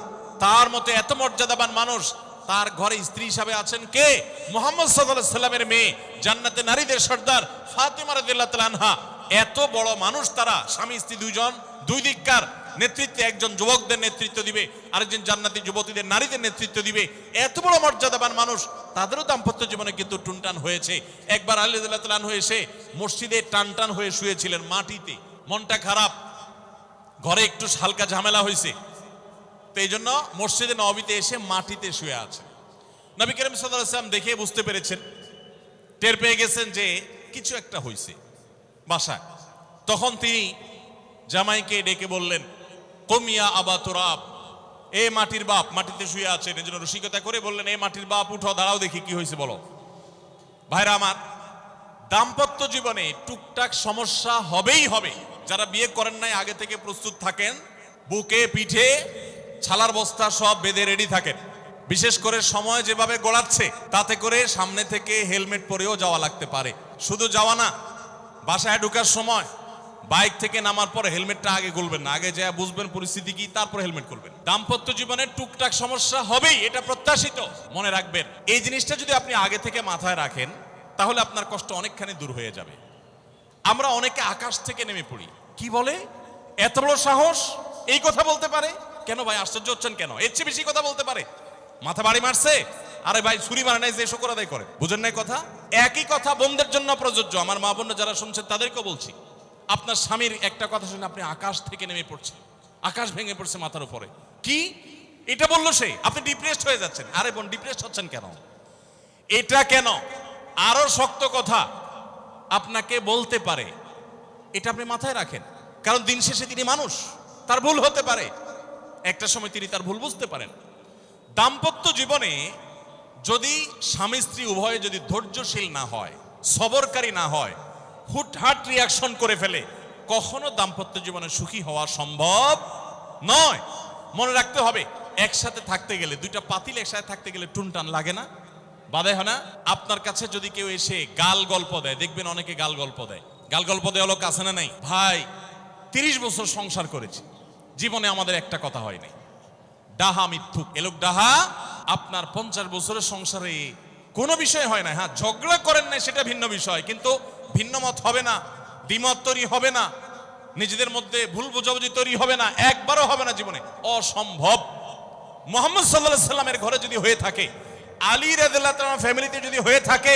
তার মতো এত মর্যাদাবান মানুষ, তার ঘরে স্ত্রী হিসাবে আছেন কে? মুহাম্মদ সাল্লাল্লাহু আলাইহি সাল্লামের মেয়ে, জান্নাতে নারীদের সর্দার ফাতিমা রাদিয়াল্লাহু তাআলা আনহা। এত বড় মানুষ তারা, স্বামী স্ত্রী দুইজন, দুই দিককার নেতৃত্বে, একজন যুবকদের নেতৃত্ব দিবে, আরেকজন জান্নাতি যুবতীদের, নারীদের নেতৃত্ব দিবে। এত বড় মর্যাদাবান মানুষ, তাদেরও দাম্পত্য জীবনে কিন্তু টুনটান হয়েছে। একবার আলী রাদিয়াল্লাহু তাআলা আনহু এসে মসজিদে টানটান হয়ে শুয়েছিলেন মাটিতে, মনটা খারাপ, ঘরে একটু হালকা ঝামেলা হয়েছে, তো এই জন্য মসজিদে নববীতে এসে মাটিতে শুয়ে আছে। নবী করিম সাল্লাল্লাহু আলাইহি ওয়াসাল্লাম দেখে বুঝতে পেরেছেন, টের পেয়ে গেছেন যে কিছু একটা হয়েছে বাসায়। তখন তিনি জামাইকে ডেকে বললেন, কুমিয়া আবা তুরাব, এ মাটির বাপ, মাটিতে শুয়ে আছেন, এজন্য রসিকতা করে বললেন, এ মাটির বাপ, উঠো, দাঁড়াও দেখি কি হয়েছে বলো। ভাইরা আমার, দাম্পত্য জীবনে টুকটাক সমস্যা হবেই হবে। যারা বিয়ে করেন নাই আগে থেকে প্রস্তুত থাকেন, বুকে পিঠে ছালার বস্তা সব বেঁধে রেডি থাকেন। বিশেষ করে সময় যেভাবে গড়াচ্ছে, তাতে করে সামনে থেকে হেলমেট পরেও যাওয়া লাগতে পারে। শুধু যাওয়া না, বাসায় ঢোকার সময় বাইক থেকে নামার পর হেলমেটটা আগে খুলবেন না, আগে যা বুঝবেন পরিস্থিতি কি, তারপর হেলমেট খুলবেন। দাম্পত্য জীবনে টুকটাক সমস্যা হবেই, এটা প্রত্যাশিত। মনে রাখবেন, এই জিনিসটা যদি আপনি আগে থেকে মাথায় রাখেন, তাহলে আপনার কষ্ট অনেকখানি দূর হয়ে যাবে। আমরা অনেকে আকাশ থেকে নেমে পড়ি, কি বলে, এত বড় সাহস, এই কথা বলতে পারে কেন? ভাই আশ্চর্য হচ্ছেন কেন? এর চেয়ে বেশি কথা বলতে পারে, মাথা বাড়ি মারছে, আরে ভাই ছুরি মারে নাই যে শুকর আদায় করে, বুঝেন নাই কথা? একই কথা বোনদের জন্য প্রযোজ্য। আমার মা বোন যারা শুনছেন তাদেরকেও বলছি, আপনার স্বামীর একটা কথা শুনে আপনি আকাশ থেকে নেমে পড়ছেন, আকাশ ভেঙে পড়ছে মাথার উপরে, কি এটা বললো সে, আপনি ডিপ্রেসড হয়ে যাচ্ছেন। আরে বোন, ডিপ্রেসড হচ্ছেন কেন? এটা কেন? আরো শক্ত কথা আপনাকে বলতে পারে, এটা আপনি মাথায় রাখেন। কারণ দিন শেষে তিনি মানুষ, তার ভুল হতে পারে, একটা সময় তিনি তার ভুল বুঝতে পারেন। দাম্পত্য জীবনে যদি স্বামী স্ত্রী উভয়ে যদি ধৈর্যশীল না হয়, সবরকারী না হয়, হুটহাট রিয়াকশন করে ফেলে, কখনো দাম্পত্য জীবনে সুখী হওয়া সম্ভব নয়। মনে রাখতে হবে, একসাথে থাকতে গেলে, দুইটা পাতিল একসাথে থাকতে গেলে টুনটান লাগে না, বাধে হয় না? আপনার কাছে যদি কেউ এসে গাল গল্প দেয়, দেখবেন অনেকে গাল গল্প দেয়। গাল গল্প দেওয়া লোক আছে না নাই? ভাই 30 বছর সংসার করেছি, জীবনে আমাদের একটা কথা হয়নি, ডাহা মিথ্যুক, এ লোক ডাহা। আপনার 50 বছরের সংসারে কোনো বিষয় হয় না। হ্যাঁ, ঝগড়া করেন না, সেটা ভিন্ন বিষয়, কিন্তু ভিন্ন মত হবে না, দ্বিমত তৈরি হবে না, নিজেদের মধ্যে ভুল বোঝাবুঝি তৈরি হবে না, একবারও হবে না জীবনে, অসম্ভব। মুহাম্মদ সাল্লাল্লাহু আলাইহি সাল্লামের ঘরে যদি হয়ে থাকে, আলী রাদিয়াল্লাহু তাআলা ফ্যামিলিতে যদি হয়ে থাকে,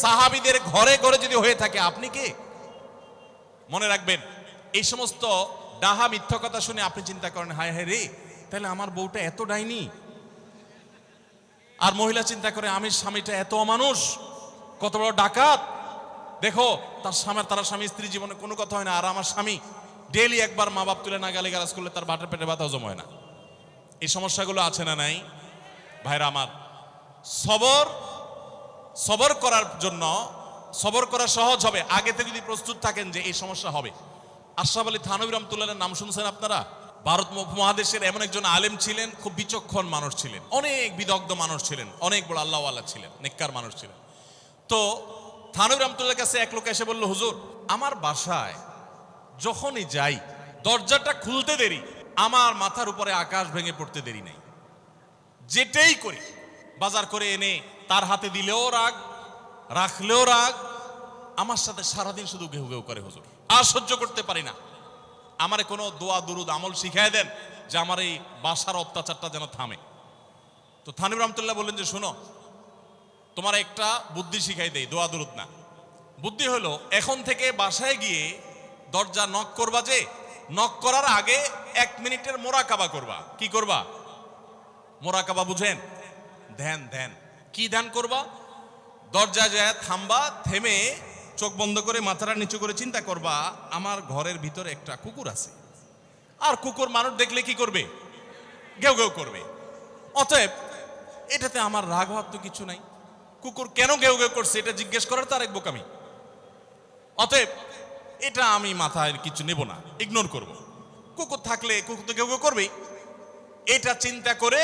সাহাবীদের ঘরে ঘরে যদি হয়ে থাকে, আপনি কে? মনে রাখবেন, এই সমস্ত ডাহা মিথ্যা কথা শুনে আপনি চিন্তা করেন, হায় হায় রে, তাহলে আমার বউটা এত ডাইনি। আর মহিলা চিন্তা করে, আমি স্বামীটা এত অমানুষ, কত বড় ডাকাত। দেখো, তার স্বামী স্ত্রী জীবনে কোনো কথা হয় না, আর আমার স্বামী ডেইলি একবার মা বাপ তুলে না গালিগালাজ করলে তার বাটের পেটে ব্যথা হজম হয় না। এই সমস্যাগুলো আছে না নাই? ভাইরা আমার, সবর করার জন্য, সবর করা সহজ হবে আগে থেকে যদি প্রস্তুত থাকেন যে এই সমস্যা হবে। আশরাফ আলী থানভী রাহমাতুল্লাহর নাম শুনছেন আপনারা? ভারত উপমহাদেশের এমন একজন আলেম ছিলেন, খুব বিচক্ষণ মানুষ ছিলেন, অনেক বিদগ্ধ মানুষ ছিলেন, অনেক বড় আল্লাহওয়ালা ছিলেন, নেককার মানুষ ছিলেন। তো থানভী রহমতুল্লাহর কাছে এক লোক এসে বলল, হুজুর আমার বাসায় যখনই যাই দরজাটা খুলতে দেরি, আমার মাথার উপরে আকাশ ভেঙে পড়তে দেরি নাই। যেটাই করি বাজার করে এনে তার হাতে দিলেও রাগ, রাখলেও রাগ, আমার সাথে সারাদিন শুধু ঘেউ ঘেউ করে হুজুর, আর সহ্য করতে পারি না। আমারে কোনো দোয়া দুরুদ আমল শিখায় দেন যে আমার এই বাসার অত্যাচারটা যেন থামে। তো থানভী রহমতুল্লাহ বললেন যে শোনো, তোমার একটা বুদ্ধি শিখাই দেই, দোয়া দুরুদ না। বুদ্ধি হলো এখন থেকে বাসায় গিয়ে দরজা নক করবা, যে নক করার আগে 1 মিনিটের মোরাকাবা করবা। কি করবা? মোরাকাবা বুঝেন? ধ্যান। ধ্যান কি ধ্যান করবা? দরজা যায় থামবা, থেমে চোখ বন্ধ করে মাথাটা নিচু করে চিন্তা করবা আমার ঘরের ভিতরে একটা কুকুর আছে, আর কুকুর মানুষ দেখলে কি করবে? ঘেউ ঘেউ করবে। অতএব এটাতে আমার রাগ হওয়ার তো কিছু নাই, কুকুর কেন ঘেউ ঘেউ করছে এটা জিজ্ঞেস করার তো আরেক বোকামি। অতএব এটা আমি মাথায় কিছু নেব না, ইগনোর করব। কুকুর থাকলে কুকুর তো ঘেউ ঘেউ করবেই, এটা চিন্তা করে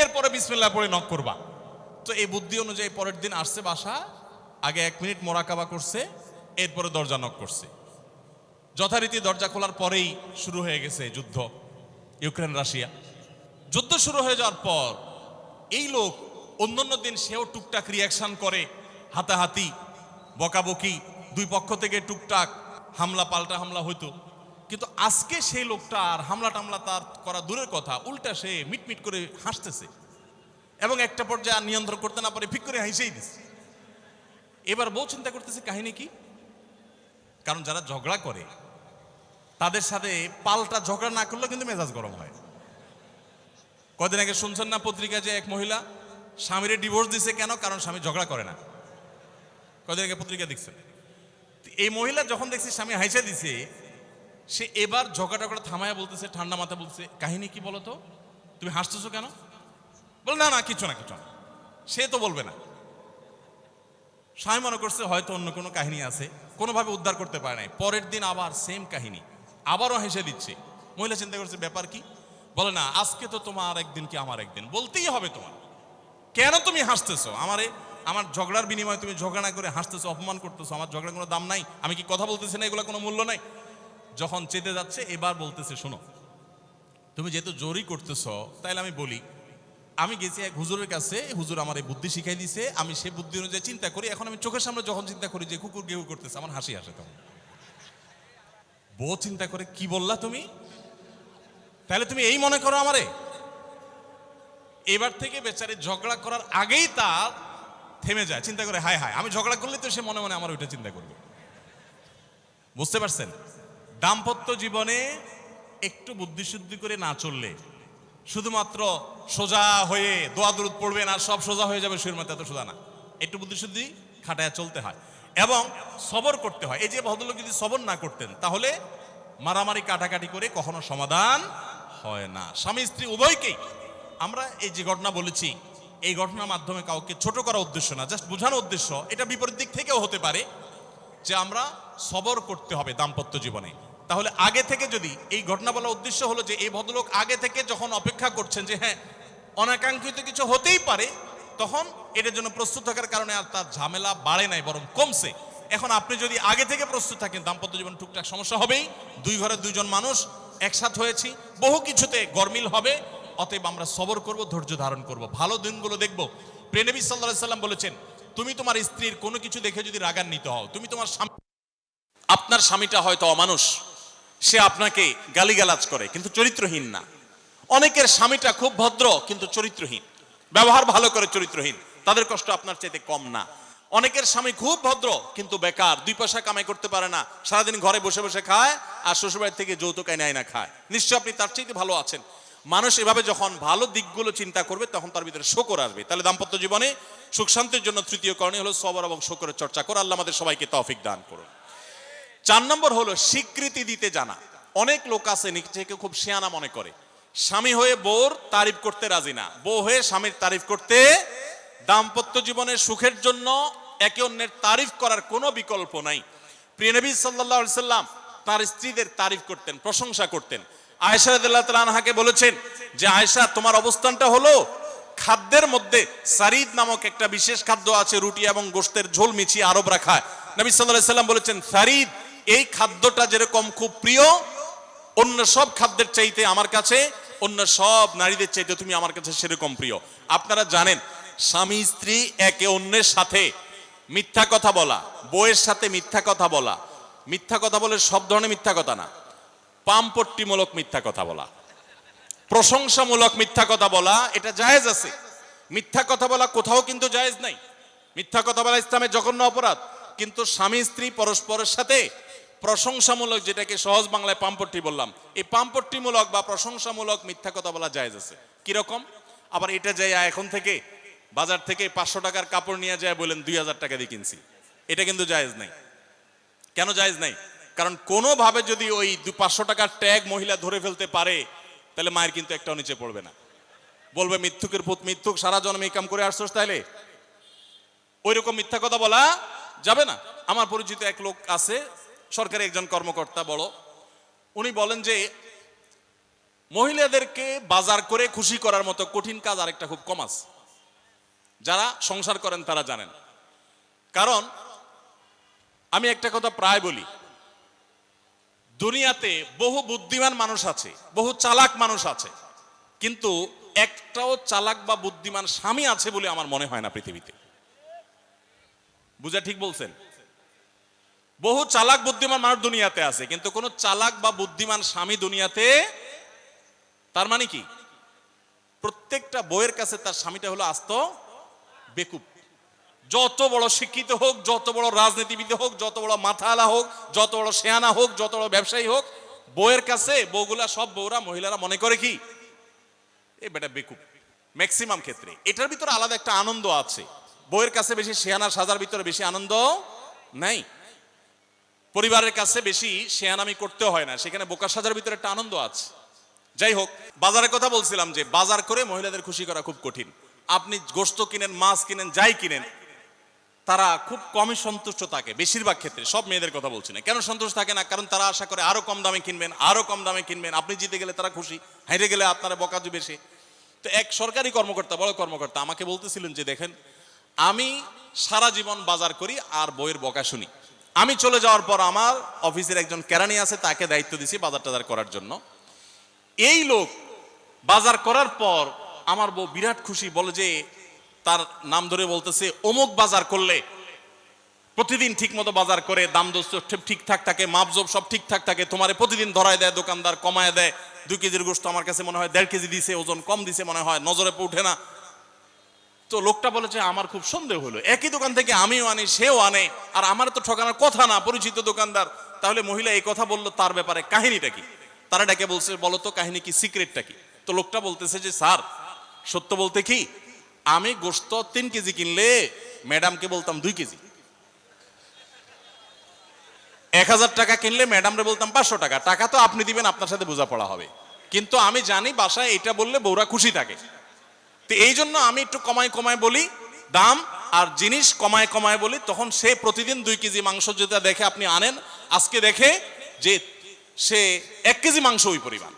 এরপরে বিসমিল্লাহ পড়ে নক করবা। তো এই বুদ্ধি অনুযায়ী পরের দিন আসছে বাসা, আগে 1 মিনিট মোরাকাবা করছে, এরপরে দরজা নক করছে। যথারীতি দরজা খোলার পরেই শুরু হয়ে গেছে যুদ্ধ, ইউক্রেন রাশিয়া। যুদ্ধ শুরু হয়ে যাওয়ার পর এই লোক অন্যান্য দিন সেও টুকটাক রিয়াকশন করে, হাতাহাতি বকাবকি, দুই পক্ষ থেকে টুকটাক হামলা পাল্টা হামলা হইতো। কিন্তু আজকে সেই লোকটা আর হামলা টামলা তার করা দূরের কথা, উল্টা সে মিটমিট করে হাসতেছে এবং একটা পর্যায়ে আর নিয়ন্ত্রণ করতে না পারে ফিক করে হাসেই দিচ্ছে। এবার বউ চিন্তা করতেছে কাহিনী কি, কারণ যারা ঝগড়া করে তাদের সাথে পাল্টা ঝগড়া না করলেও কিন্তু মেজাজ গরম হয়। কদিন আগে শুনছেন না পত্রিকায় যে এক মহিলা স্বামীরে ডিভোর্স দিছে, কেন? কারণ স্বামী ঝগড়া করে না। কদিন আগে পত্রিকা দেখছেন। এই মহিলা যখন দেখছে স্বামী হাইসা দিছে, সে এবার ঝগড়া টগড়া থামায়া বলতেছে, ঠান্ডা মাথা বলছে, কাহিনী কি বলো তো, তুমি হাসতেছো কেন? বল না না কিছু না কিছু না। সে তো বলবে না। স্বামী মনে করছে হয়তো অন্য কোনো কাহিনী আছে, কোনোভাবে উদ্ধার করতে পারে নাই। পরের দিন আবার সেম কাহিনী, আবারও হেসে দিচ্ছে। মহিলা চিন্তা করছে ব্যাপার কি, বলে না আজকে তো তোমার একদিন কি আমার একদিন, বলতেই হবে তোমার। কেন তুমি হাসতেছো? আমার ঝগড়ার বিনিময়ে তুমি ঝগড়া না করে হাসতেছো, অপমান করতেছো। আমার ঝগড়ার কোনো দাম নাই, আমি কি কথা বলতেছি না, এগুলো কোনো মূল্য নাই। যখন চেতে যাচ্ছে এবার বলতেছে, শোনো তুমি যেহেতু জোরই করতেছো, তাইলে আমি বলি, আমি গেছি এক হুজুরের কাছে, হুজুর আমার এই বুদ্ধি শিখাই দিছে, আমি সেই বুদ্ধি অনুযায়ী চিন্তা করি। এখন আমি চোখের সামনে যখন চিন্তা করি যে কুকুর গেউ করতেছে, আমার হাসি আসে। তখন বউ চিন্তা করে, কি বললা তুমি? তাহলে তুমি এই মনে করো আমারে? এবার থেকে বেচারি ঝগড়া করার আগেই তার থেমে যায়, চিন্তা করে হায় হায় আমি ঝগড়া করলে তো সে মনে মনে আমার ওইটা চিন্তা করবে। বুঝতে পারছেন? দাম্পত্য জীবনে একটু বুদ্ধিশুদ্ধি করে না চললে, শুধুমাত্র সোজা হয়ে দোয়া দুরুদ পড়বেন আর সব সোজা হয়ে যাবে শুয়ের মতো, এত সোজা না। একটু বুদ্ধিশুদ্ধি খাটায় চলতে হয় এবং সবর করতে হয়। এই যে ভদ্রলোক যদি সবর না করতেন, তাহলে মারামারি কাটাকাটি করে কখনো সমাধান হয় না। স্বামী স্ত্রী উভয়কেই আমরা এই যে ঘটনা বলেছি, এই ঘটনার মাধ্যমে কাউকে ছোট করার উদ্দেশ্য না, জাস্ট বোঝানোর উদ্দেশ্য। এটা বিপরীত দিক থেকেও হতে পারে যে আমরা সবর করতে হবে দাম্পত্য জীবনে। তাহলে আগে থেকে, যদি এই ঘটনা বলার উদ্দেশ্য হলো যে এই ভদ্রলোক আগে থেকে যখন অপেক্ষা করছেন যে হ্যাঁ অনাকাঙ্ক্ষিত কিছু হতেই পারে, তখন এটার জন্য প্রস্তুত থাকার কারণে আর তার ঝামেলা বাড়ে নাই, বরং কমছে। এখন আপনি যদি আগে থেকে প্রস্তুত থাকেন, দাম্পত্য জীবন টুকটাক সমস্যা হবেই, দুই ঘরে দুইজন মানুষ একসাথ হয়েছি, বহু কিছুতে গরমিল হবে। অতএব আমরা সবর করব, ধৈর্য ধারণ করব, ভালো দিনগুলো দেখব। প্রিয় নবী সাল্লাল্লাহু আলাইহি সাল্লাম বলেছেন, তুমি তোমার স্ত্রীর কোনো কিছু দেখে যদি রাগান্বিত হও, তুমি তোমার আপনার স্বামীটা হয়তো অমানুষ, সে আপনাকে গালিগালাজ করে কিন্তু চরিত্রহীন না। অনেকের স্বামীটা খুব ভদ্র কিন্তু চরিত্রহীন, ব্যবহার ভালো করে চরিত্রহীন, তাদের কষ্ট আপনার চাইতে কম না। অনেকের স্বামী খুব ভদ্র কিন্তু বেকার, 2 পয়সা কামাই করতে পারে না, সারাদিন ঘরে বসে বসে খায় আর শ্বশুরবাড়ি থেকে যৌতুক এনে আইনা খায়, নিশ্চয় আপনি তার চাইতে ভালো আছেন। মানুষ এভাবে যখন ভালো দিকগুলো চিন্তা করবে, তখন তার ভিতরে শকর আসবে। তাহলে দাম্পত্য জীবনে সুখ শান্তির জন্য তৃতীয় করণীয় হলো সবর এবং শকরের চর্চা করা। আল্লাহ আমাদের সবাইকে তৌফিক দান করুন। 4 নম্বর হলো স্বীকৃতি দিতে জানা। অনেক লোক আছে নিজেকে খুব শিয়ানা মনে করে, স্বামী হয়ে বউর তারিফ করতে রাজি না, বউ হয়ে স্বামীর তারিফ করতে। দাম্পত্য জীবনের সুখের জন্য একে অন্যের তারিফ করার কোনো বিকল্প নাই। প্রিয় নবী সাল্লাল্লাহু আলাইহি সাল্লাম তার স্ত্রীদের তারিফ করতেন, প্রশংসা করতেন। আয়েশা রাদিয়াল্লাহু তাআলা আনহাকে বলেছেন যে আয়েশা, তোমার অবস্থানটা হলো খাদ্যের মধ্যে সারিদ নামক একটা বিশেষ খাদ্য আছে, রুটি এবং গোশতের ঝোল মিছিয়ে আরবরা খায়। নবী সাল্লাল্লাহু আলাইহি সাল্লাম বলেছেন, সারিদ এই খাদ্যটা যেরকম খুব প্রিয় অন্য সব খাদ্যের চাইতে আমার কাছে, অন্য সব নারীদের চাইতে তুমি আমার কাছে সেরকম প্রিয়। আপনারা জানেন স্বামী স্ত্রী একে অন্যের সাথে মিথ্যা কথা বলা, বউয়ের সাথে মিথ্যা কথা বলা, মিথ্যা কথা বলে সব ধরনের মিথ্যা কথা না, পামপট্টিমূলক মিথ্যা কথা বলা, প্রশংসামূলক মিথ্যা কথা বলা, এটা জায়েজ আছে। মিথ্যা কথা বলা কোথাও কিন্তু জায়েজ নাই। মিথ্যা কথা বলা ইসলামের জঘন্য অপরাধ। কিন্তু স্বামী স্ত্রী পরস্পরের সাথে প্রশংসামূলক, যেটাকে সহজ বাংলায় পামপট্টি বললাম, এই পামপট্টিমূলক বা প্রশংসামূলক মিথ্যা কথা বলা জায়েজ আছে। কিরকম? আবার এটা যাই এখন থেকে বাজার থেকে 500 টাকার কাপড় নিয়ে যায় বলেন 2000 টাকা দিয়ে কিনছি, এটা কিন্তু জায়েজ নাই। কেন জায়েজ নাই? কারণ কোনোভাবে যদি ওই 500 টাকার ট্যাগ মহিলা ধরে ফেলতে পারে, তাহলে মায়ের কিন্তু একটাও নিচে পড়বে না। বলবে মিথ্যুকের পুত মিথ্যুক, সারা জন্ম এই কাম করে আসছোস, তাইলে ওই রকম মিথ্যা কথা বলা যাবে না। আমার পরিচিত এক লোক আছে, সরকারি একজন কর্মকর্তা বড়, উনি বলেন যে মহিলাদেরকে বাজার করে খুশি করার মতো কঠিন কাজ আরেকটা খুব কম আছে। যারা সংসার করেন তারা জানেন। কারণ আমি একটা কথা প্রায় বলি, দুনিয়াতে বহু বুদ্ধিমান মানুষ আছে, বহু চালাক মানুষ আছে, কিন্তু একটাও চালাক বা বুদ্ধিমান স্বামী আছে বলে আমার মনে হয় না পৃথিবীতে। বুঝা ঠিক বলছেন? বহু চালাক বুদ্ধিমান মানুষ দুনিয়াতে আছে, কিন্তু কোন চালাক বা বুদ্ধিমান স্বামী দুনিয়াতে। তার মানে কি? প্রত্যেকটা বউয়ের কাছে তার স্বামীটা হলো আস্ত বেকুব। যত বড় শিক্ষিত হোক, যত বড় রাজনীতিবিদ হোক, যত বড় মাথাওয়ালা হোক, যত বড় শেয়ানা হোক, যত বড় ব্যবসায়ী হোক, বউয়ের কাছে বউগুলা, সব বউরা, মহিলারা মনে করে কি এই বেটা বেকুব ম্যাক্সিমাম ক্ষেত্রে। এটার ভিতরে আলাদা একটা আনন্দ আছে। বউয়ের কাছে বেশি শেয়ানা সাজার ভিতরে বেশি আনন্দ নাই। পরিবারের কাছে বেশি শেয়ানামি করতে হয় না, সেখানে বোকা সাজার ভিতরে একটা আনন্দ আছে। যাই হোক, বাজারের কথা বলছিলাম যে বাজার করে মহিলাদের খুশি করা খুব কঠিন। আপনি গোশত কিনেন, মাছ কিনেন, যাই কিনেন, তারা খুব কমই সন্তুষ্ট থাকে বেশিরভাগ ক্ষেত্রে। সব মেয়েদের কথা বলছি না। কেন সন্তুষ্ট থাকে না? কারণ তারা আশা করে আরো কম দামে কিনবেন, আরো কম দামে কিনবেন। আপনি জিতে গেলে তারা খুশি, হেরে গেলে আপনারা বকা দিবে সে। তো এক সরকারি কর্মকর্তা, বড় কর্মকর্তা, আমাকে বলতেছিলেন যে দেখেন, আমি সারা জীবন বাজার করি আর বইয়ের বকা শুনি। আমি চলে যাওয়ার পর আমার অফিসের একজন কেরানি আছে, তাকে দায়িত্ব দিছি বাজার টাজার করার জন্য। এই লোক বাজার করার পর আমার বউ বিরাট খুশি, বলে যে তার নাম ধরে বলতেছে, অমুক বাজার করলে প্রতিদিন ঠিক মতো বাজার করে, দাম দোস্ত ঠিকঠাক থাকে, মাপজোপ সব ঠিকঠাক থাকে, তোমারে প্রতিদিন ধরায় দেয় দোকানদার, কমায় দেয়। 2 কেজির গোশত আমার কাছে মনে হয় 1.5 কেজি দিছে, ওজন কম দিছে মনে হয়, নজরে উঠে না। তো লোকটা বলেছে আমার খুব সন্দেহ হলো, একই দোকান থেকে আমিও আনি, সেও আনে, আর আমার তো ঠকানোর কথা না, পরিচিত দোকানদার। তাহলে মহিলা এই কথা বললো, তার ব্যাপারে কাহিনীটা কি? তারা ডেকে বলছে, বলো তো কাহিনী কি, সিক্রেটটা কি? তো লোকটা বলতেছে যে স্যার, সত্য বলতে কি, আমি গোশত 3 কেজি কিনলে ম্যাডামকে বলতাম 2 কেজি, 1000 টাকা কিনলে ম্যাডামরে বলতাম 500 টাকা। টাকা তো আপনি দিবেন, আপনার সাথে বোঝাপড়া হবে, কিন্তু আমি জানি বাসায় এটা বললে বউরা খুশি থাকে। তো এই জন্য আমি একটু কমায় কমায় বলি দাম, আর জিনিস কমায় কমায় বলি। তখন সে প্রতিদিন 2 কেজি মাংস যেটা দেখে আপনি আনেন, আজকে দেখে যে সে 1 কেজি মাংস ওই পরিমাণ,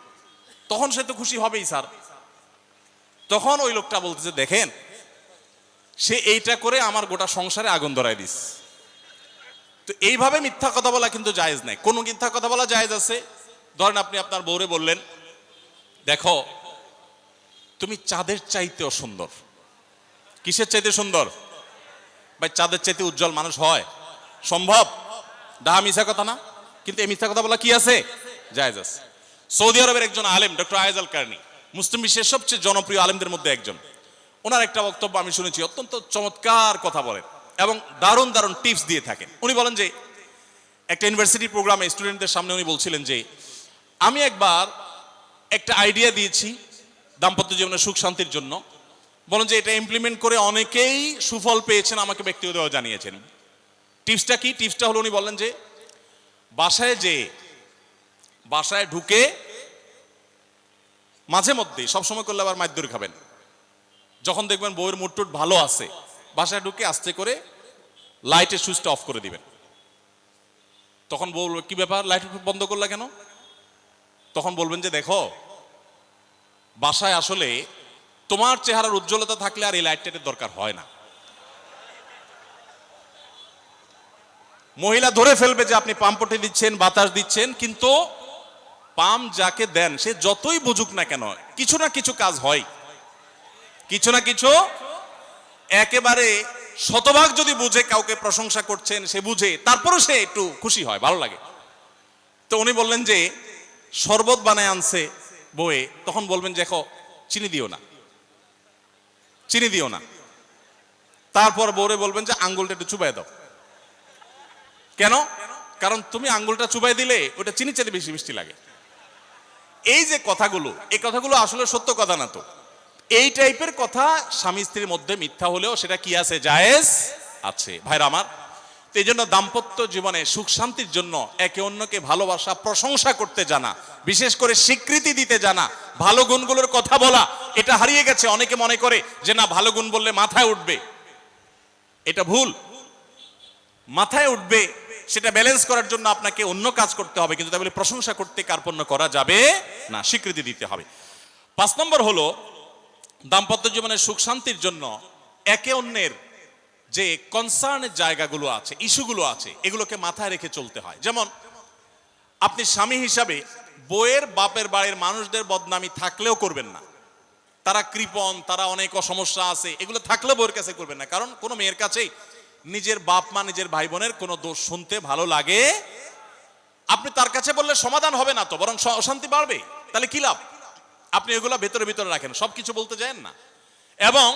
তখন সে তো খুশি হবেই স্যার। তখন ওই লোকটা বলতেছে দেখেন, সে এইটা করে আমার গোটা সংসারে আগুন ধরায় দিস। তো এইভাবে মিথ্যা কথা বলা কিন্তু জায়েজ নাই। কোন মিথ্যা কথা বলা জায়েজ আছে? ধরেন আপনি আপনার বউরে বললেন, দেখো তুমি চাঁদের চাইতেও সুন্দর। কিসের চাইতে সুন্দর? ভাই চাঁদের চাইতে উজ্জ্বল মানুষ হয় সম্ভব? ডাহা মিথ্যা কথা না? কিন্তু এই মিথ্যা কথা বলা কি আছে? জায়েজ আছে। সৌদি আরবের একজন আলেম, ডক্টর আয়েজ আল কারনি, মুসলিম বিশ্বের সবচেয়ে জনপ্রিয় আলেমদের মধ্যে একজন। ওনার একটা বক্তব্য আমি শুনেছি, অত্যন্ত চমৎকার কথা বলেন এবং দারুণ দারুণ টিপস দিয়ে থাকেন। উনি বলেন যে একটা ইউনিভার্সিটি প্রোগ্রামে স্টুডেন্টদের সামনে উনি বলছিলেন যে আমি একবার একটা আইডিয়া দিয়েছি দাম্পত্য জীবনের সুখ শান্তির জন্য। বলেন যে এটা ইমপ্লিমেন্ট করে অনেকেই সুফল পেয়েছেন, আমাকে ব্যক্তিগতভাবে জানিয়েছেন। টিপসটা কি? টিপসটা হলো, উনি বললেন যে বাসায় ঢুকে মাঝে মধ্যে, সবসময় করলে আবার মাইর খাবেন, যখন দেখবেন বউয়ের মুড টুট ভালো আছে, বাসায় ঢুকে আস্তে করে লাইটের সুইচটা অফ করে দিবেন। তখন বলবে কি ব্যাপার, লাইট বন্ধ করলা কেন? তখন বলবেন যে দেখো বাসায় আসলে তোমার চেহারার উজ্জ্বলতা থাকলে আর এই লাইটের দরকার হয় না। মহিলা ধরে ফেলবে যে আপনি পাম্পটি দিচ্ছেন, বাতাস দিচ্ছেন, কিন্তু পাম্প যাকে দেন সে যতই বুঝুক না কেন কিছু না কিছু কাজ হয়, কিছু না কিছু। একেবারে শতভাগ যদি বুঝে কাউকে প্রশংসা করছেন, সে বুঝে, তারপরও সে একটু খুশি হয়, ভালো লাগে। তো উনি বললেন যে শরবত বানায় আনছে বউয়ে, তখন বলবেন যে দেখো চিনি দিও না, চিনি দিও না। তারপর বউরে বলবেন যে আঙ্গুলটা একটু চুবাই দাও। কেন? কারণ তুমি আঙ্গুলটা চুবাই দিলে ওটা চিনি চাইতে বেশি মিষ্টি লাগে। এই যে কথাগুলো, এই কথাগুলো আসলে সত্য কথা না। তো এই টাইপের কথা স্বামী স্ত্রীর মধ্যে মিথ্যা হলেও সেটা কি আছে? জায়েজ আছে। ভাইরা আমার, তো এই জন্য দাম্পত্য জীবনে সুখ শান্তির জন্য একে অন্যকে ভালোবাসা, প্রশংসা করতে জানা, বিশেষ করে স্বীকৃতি দিতে জানা, ভালো গুণগুলোর কথা বলা, এটা হারিয়ে গেছে। অনেকে মনে করে যে না, ভালো গুণ বললে মাথায় উঠবে। এটা ভুল। মাথায় উঠবে সেটা ব্যালেন্স করার জন্য আপনাকে অন্য কাজ করতে হবে, কিন্তু তাই বলে প্রশংসা করতে কার্পণ্য করা যাবে না, স্বীকৃতি দিতে হবে। 5 নম্বর হলো দাম্পত্য জীবনের সুখ শান্তির জন্য একে অন্যের যে কনসার্নের জায়গাগুলো আছে, ইস্যুগুলো আছে, এগুলোকে মাথায় রেখে চলতে হয়। যেমন আপনি স্বামী হিসাবে বউয়ের বাপের বাড়ির মানুষদের বদনামি থাকলেও করবেন না। তারা কৃপণ, তারা অনেক সমস্যা আছে, এগুলো থাকলেও বউয়ের কাছে করবেন না। কারণ কোনো মেয়ের কাছেই নিজের বাপ মা, নিজের ভাই বোনের কোনো দোষ শুনতে ভালো লাগে। আপনি তার কাছে বললে সমাধান হবে না, তো বরং অশান্তি বাড়বে। তাহলে কি লাভ? আপনি এগুলো ভেতরে ভিতরে রাখেন, সবকিছু বলতে যান না। এবং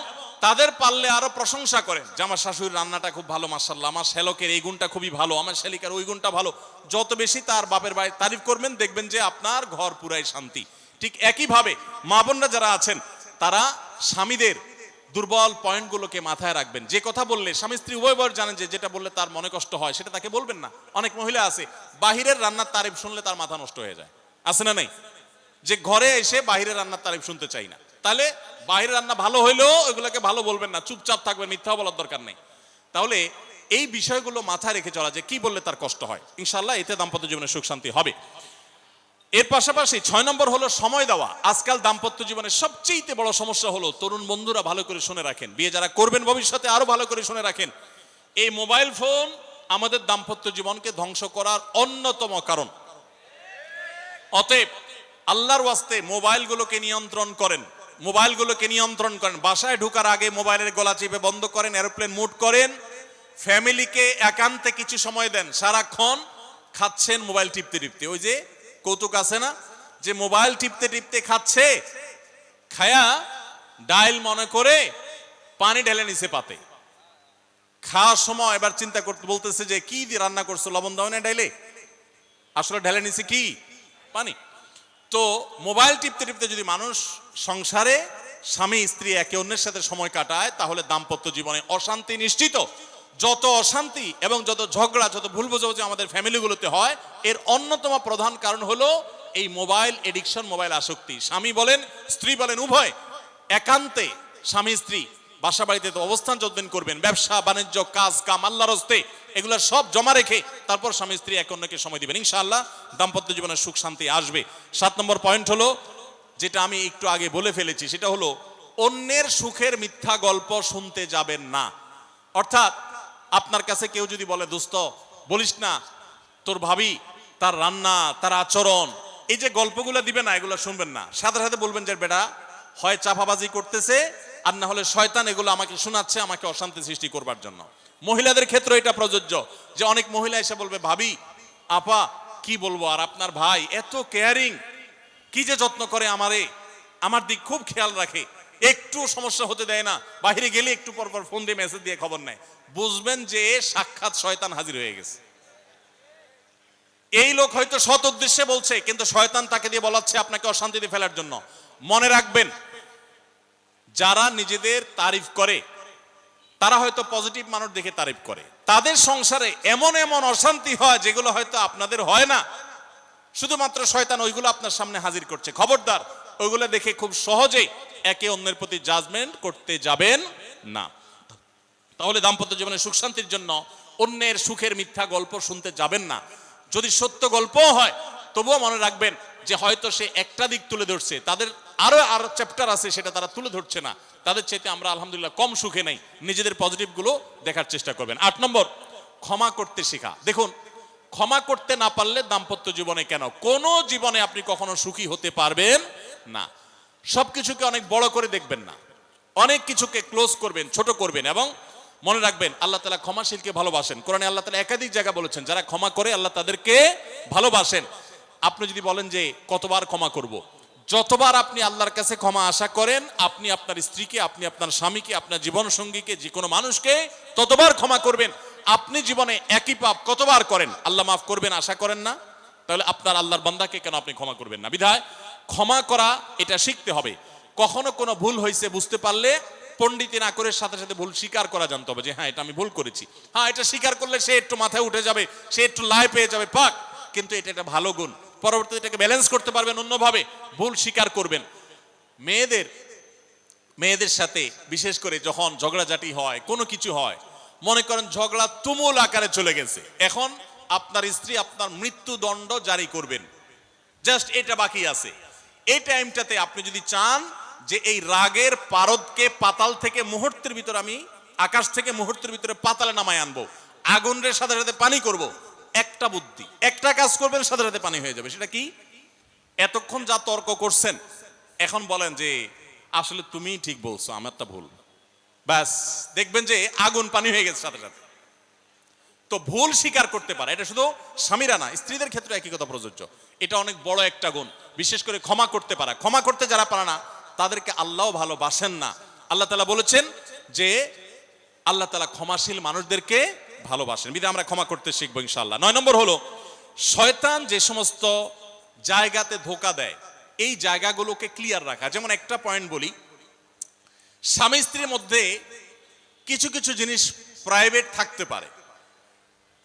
তাদের পারলে আরো প্রশংসা করেন যে আমার শাশুড়ির রান্নাটা খুব ভালো, মাশাআল্লাহ, আমার শ্যালকের এই গুণটা খুবই ভালো, আমার শ্যালিকার ওই গুণটা ভালো। যত বেশি তার বাপের বাড়ি তারিফ করবেন, দেখবেন যে আপনার ঘর পুরাই শান্তি। ঠিক একইভাবে মা বোনরা যারা আছেন, তারা স্বামীদের দুর্বল পয়েন্টগুলোকে মাথায় রাখবেন। যে কথা বললে স্বামী স্ত্রী উভয় জানেন যে যেটা বললে তার মনে কষ্ট হয়, সেটা তাকে বলবেন না। অনেক মহিলা আছে বাহিরের রান্নার তারিফ শুনলে তার মাথা নষ্ট হয়ে যায়, আছে না নাই? যে ঘরে এসে বাহিরের রান্নার তারিফ শুনতে চাই না। তাহলে বাহিরের রান্না ভালো হইলেও এগুলোকে ভালো বলবেন না, চুপচাপ থাকবেন, মিথ্যা বলার দরকার নেই। তাহলে এই বিষয়গুলো মাথায় রেখে চলা, যে কি বললে তার কষ্ট হয়, ইনশাআল্লাহ এতে দাম্পত্য জীবনে সুখ শান্তি হবে। এর পাশাপাশি 6 নম্বর হলো সময় দেওয়া। আজকাল দাম্পত্য জীবনের সবচেয়ে বড় সমস্যা হলো, তরুণ বন্ধুরা ভালো করে শুনে রাখেন, বিয়ে যারা করবেন ভবিষ্যতে আরো ভালো করে শুনে রাখেন, এই মোবাইল ফোন আমাদের দাম্পত্য জীবনকে ধ্বংস করার অন্যতম কারণ। অতএব আল্লাহর ওয়াস্তে মোবাইলগুলোকে নিয়ন্ত্রণ করেন, মোবাইলগুলোকে নিয়ন্ত্রণ করেন। বাসায় ঢোকার আগে মোবাইলের গলা চেপে বন্ধ করেন, এরোপ্লেন মুড করেন। ফ্যামিলিকে একান্তে কিছু সময় দেন। সারাক্ষণ খাচ্ছেন মোবাইল টিপতে টিপতে, ওই যে কৌতুক আছে না, যে মোবাইল টিপতে টিপতে খাচ্ছে, খায়া ডাইল মনে করে পানি ঢেলে নিছে পাতে। খাওয়ার সময় এবার চিন্তা করতে বলতেছে যে কি দিয়ে রান্না করছো, লবণ দাও না ডাইলে, আসলে ঢেলে নিছে কি? পানি। তো মোবাইল টিপতে টিপতে যদি মানুষ সংসারে স্বামী স্ত্রী একে অন্যের সাথে সময় কাটায়, তাহলে দাম্পত্য জীবনে অশান্তি নিশ্চিত। যত অশান্তি এবং যত ঝগড়া, যত ভুল বোঝাবুঝি আমাদের ফ্যামিলিগুলোতে হয়, এর অন্যতম প্রধান কারণ হলো এই মোবাইল এডিকশন, মোবাইল আসক্তি। স্বামী বলেন স্ত্রী বলেন উভয় একান্তে স্বামী স্ত্রী বাসা বাড়িতে তো অবস্থান যতদিন করবেন, ব্যবসা বাণিজ্য, কাজ কাম, আল্লাহর হস্তে, এগুলো সব জমা রেখে তারপর স্বামী স্ত্রী একে অন্যকে সময় দিবেন, ইনশাআল্লাহ দাম্পত্য জীবনের সুখ শান্তি আসবে। 7 নম্বর পয়েন্ট হলো, যেটা আমি একটু আগে বলে ফেলেছি, সেটা হলো অন্যের সুখের মিথ্যা গল্প শুনতে যাবেন না। অর্থাৎ আপনার কাছে কেউ যদি বলে দোস্ত বলিস না, তোর ভাবি তার রান্না, তার আচরণ, এই যে গল্পগুলো দিবে না, এগুলো শুনবেন না। সাথে সাথে বলবেন যে বেটা হয় চাপাবাজি করতেছে, আর না হলে শয়তান এগুলো আমাকে শোনাচ্ছে, আমাকে অশান্তি সৃষ্টি করবার জন্য। মহিলাদের ক্ষেত্রে এটা প্রযোজ্য, যে অনেক মহিলা এসে বলবে ভাবি, আপা কি বলবো, আর আপনার ভাই এত কেয়ারিং, কি যে যত্ন করে আমারে, আমার দিক খুব খেয়াল রাখে, একটু সমস্যা হতে দেয় না, বাইরে গেলে একটু পর পর ফোন দিয়ে মেসেজ দিয়ে খবর নেয়। বুঝবেন যে সাক্ষাৎ শয়তান হাজির হয়ে গেছে। এই লোক হয়তো সৎ উদ্দেশ্যে বলছে, কিন্তু শয়তান তাকে দিয়ে বলাচ্ছে আপনাকে অশান্তিতে ফেলার জন্য। মনে রাখবেন, যারা নিজেদের তারিফ করে তারা হয়তো পজিটিভ মানুষ দেখে তারিফ করে, তাদের সংসারে এমন এমন অশান্তি হয় যেগুলো হয়তো আপনাদের হয় না, শুধুমাত্র শয়তান ওইগুলো আপনার সামনে হাজির করছে। খবরদার, ওইগুলো দেখে খুব সহজেই একে অন্যের প্রতি জাজমেন্ট করতে যাবেন না। তাহলে দাম্পত্য জীবনে সুখ শান্তির জন্য অন্যের সুখের মিথ্যা গল্প শুনতে যাবেন না। যদি সত্য গল্পও হয়, তবুও মনে রাখবেন যে হয়তো সে একটা দিক তুলে ধরছে, তাদের আরো আরো চ্যাপ্টার আছে, সেটা তারা তুলে ধরছে না। তাদের চাইতে আমরা আলহামদুলিল্লাহ কম সুখে নাই। নিজেদের পজিটিভ গুলো দেখার চেষ্টা করবেন। 8 নম্বর, ক্ষমা করতে শেখা। দেখুন, ক্ষমা করতে না পারলে দাম্পত্য জীবনে কেন, কোন জীবনে আপনি কখনো সুখী হতে পারবেন না। সবকিছুকে অনেক বড় করে দেখবেন না, অনেক কিছুকে ক্লোজ করবেন, ছোট করবেন। এবং মনে রাখবেন, আল্লাহ তাআলা ক্ষমাশীলকে ভালোবাসেন। কোরআনে আল্লাহ তাআলা একাধিক জায়গা বলেছেন, যারা ক্ষমা করে আল্লাহ তাদেরকে ভালোবাসেন। আপনি যদি বলেন যে কতবার ক্ষমা করব, যতবার আপনি আল্লাহর কাছে ক্ষমা আশা করেন, আপনি আপনার স্ত্রীকে, আপনি আপনার স্বামীকে, আপনার জীবন সঙ্গীকে, যে কোনো মানুষকে ততবার ক্ষমা করবেন। আপনি জীবনে একই পাপ কতবার করেন, আল্লাহ মাফ করবেন আশা করেন না? তাহলে আপনার আল্লাহর বান্দাকে কেন আপনি ক্ষমা করবেন না? বিধায় ক্ষমা করা এটা শিখতে হবে। কখনো কোনো ভুল হয়েছে বুঝতে পারলে পণ্ডিতি না করে সাথে সাথে ভুল স্বীকার করা জানতে হবে, যে হ্যাঁ এটা আমি ভুল করেছি। হ্যাঁ, এটা স্বীকার করলে সে একটু মাথায় উঠে যাবে, সে একটু লাই পেয়ে যাবে, পাক। কিন্তু এটা একটা ভালো গুণ, পরবর্তীতে এটাকে ব্যালেন্স করতে পারবেন অন্যভাবে। ভুল স্বীকার করবেন। মেয়েদের সাথে বিশেষ করে যখন ঝগড়াঝাটি হয়, কোনো কিছু হয়, মনে করেন ঝগড়া তুমুল আকারে চলে গেছে, এখন আপনার স্ত্রী আপনার মৃত্যুদণ্ড জারি করবেন, জাস্ট এটা বাকি আছে। এই টাইমটাতে আপনি যদি চান যে এই রাগের পারদকে পাতাল থেকে মুহূর্তের ভিতর, আমি আকাশ থেকে মুহূর্তের ভিতরে পাতালে নামায় আনবো, আগুনের সাথে সাথে পানি করব, একটা বুদ্ধি, একটা কাজ করবেন, সাথে সাথে পানি হয়ে যাবে। সেটা কি? এতক্ষণ যা তর্ক করছেন, এখন বলেন যে আসলে তুমি ঠিক বলছো, আমারটা ভুল, ব্যাস দেখবেন যে আগুন পানি হয়ে গেছে সাথে সাথে। তো ভুল স্বীকার করতে পারে, এটা শুধু স্বামীরা না, স্ত্রীদের ক্ষেত্রে একই কথা প্রযোজ্য। এটা অনেক বড় একটা গুণ, বিশেষ করে ক্ষমা করতে পারা। ক্ষমা করতে যারা পারে না, তাদেরকে আল্লাহ ভালোবাসেন না। আল্লাহ তাআলা বলেছেন যে আল্লাহ তাআলা ক্ষমাশীল মানুষদেরকে ভালোবাসেন। বিধায় আমরা ক্ষমা করতে শিখবো ইনশাআল্লাহ। 9 নম্বর হলো, শয়তান যে সমস্ত জায়গাতে ধোঁকা দেয়, এই জায়গাগুলোকে ক্লিয়ার রাখা। যেমন একটা পয়েন্ট বলি, স্বামী স্ত্রীর মধ্যে কিছু কিছু জিনিস প্রাইভেট থাকতে পারে।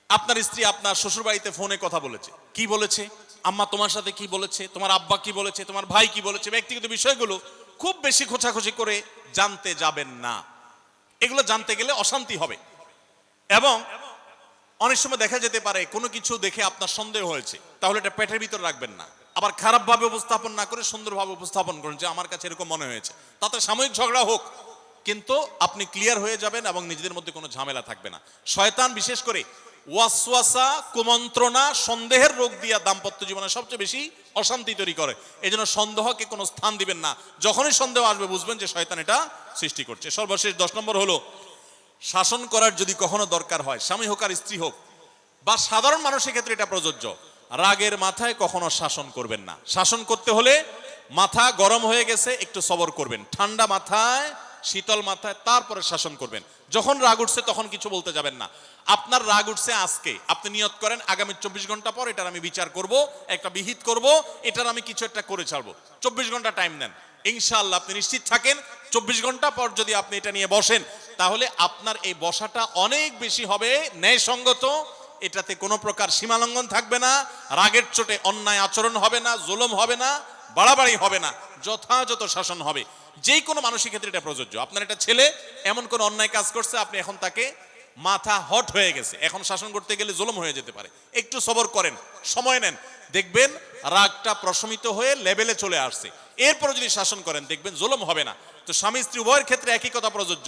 আপনার স্ত্রী আপনার শ্বশুর বাড়িতে ফোনে কথা বলেছে, কি বলেছে, আম্মা তোমার সাথে কি বলেছে, তোমার আব্বা কি বলেছে, তোমার ভাই কি বলেছে, ব্যক্তিগত বিষয়গুলো খুব বেশি খোঁচাখুচি করে জানতে যাবেন না। এগুলো জানতে গেলে অশান্তি হবে। এবং অনেক সময় দেখা যেতে পারে কোনো কিছু দেখে আপনার সন্দেহ হয়েছে, তাহলে এটা পেটের ভিতর রাখবেন না। আবার খারাপ ভাবে উপস্থাপন না করে সুন্দরভাবে উপস্থাপন করুন যে আমার কাছে এরকম মনে হয়েছে। তাতে সাময়িক ঝগড়া হোক, কিন্তু আপনি ক্লিয়ার হয়ে যাবেন এবং নিজেদের মধ্যে কোনো ঝামেলা থাকবে না। শয়তান বিশেষ করে ওয়াসওয়াসা, কুমন্ত্রণা, সন্দেহের রোগ দিয়া দাম্পত্য জীবনে সবচেয়ে বেশি অশান্তি তৈরি করে। এই জন্য সন্দেহকে কোনো স্থান দিবেন না। যখনই সন্দেহ আসবে বুঝবেন যে শয়তান এটা সৃষ্টি করছে। সর্বশেষ 10 নম্বর হলো, শাসন করার যদি কখনো দরকার হয়, স্বামী হোক আর স্ত্রী হোক বা সাধারণ মানুষের ক্ষেত্রে এটা প্রযোজ্য, রাগের মাথায় কখনো শাসন করবেন না। শাসন করতে হলে মাথা গরম হয়ে গেছে একটু সবর করবেন, ঠান্ডা মাথায়, শীতল মাথায় তারপরে শাসন করবেন। যখন রাগ উঠছে তখন কিছু বলতে যাবেন না। আপনার রাগ উঠছে আজকে, আপনি নিয়ত করেন আগামী 24 ঘন্টা পর এটার আমি বিচার করব, একটা বিহিত করব, এটার আমি কিছু একটা করে ছাড়বো। 24 ঘন্টা টাইম নেন, ইনশাআল্লাহ আপনি নিশ্চিত থাকেন 24 ঘন্টা পর যদি আপনি এটা নিয়ে বসেন, তাহলে আপনার এই বসাটা অনেক বেশি হবে ন্যায়সঙ্গত। এটাতে কোনো প্রকার সীমালঙ্ঘন থাকবে না, রাগের চোটে অন্যায় আচরণ হবে না, জুলুম হবে না, বাড়াবাড়ি হবে না, যথাযথ শাসন হবে। যে কোনো মানুষের ক্ষেত্রে এটা প্রযোজ্য। আপনার একটা ছেলে এমন কোন অন্যায় কাজ করছে, আপনি এখন তাকে মাথা হট হয়ে গেছে, এখন শাসন করতে গেলে জুলুম হয়ে যেতে পারে, একটু সবর করেন, সময় নেন, দেখবেন রাগটা প্রশমিত হয়ে লেভেলে চলে আসছে। এরপর যদি শাসন করেন দেখবেন জুলুম হবে না। তো স্বামী স্ত্রী উভয়ের ক্ষেত্রে একই কথা প্রযোজ্য।